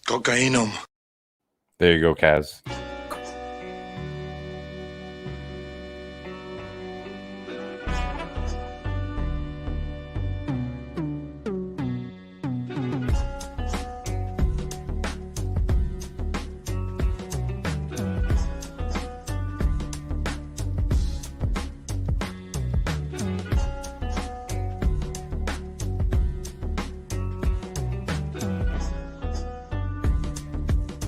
Cocaine. There you go, Kaz.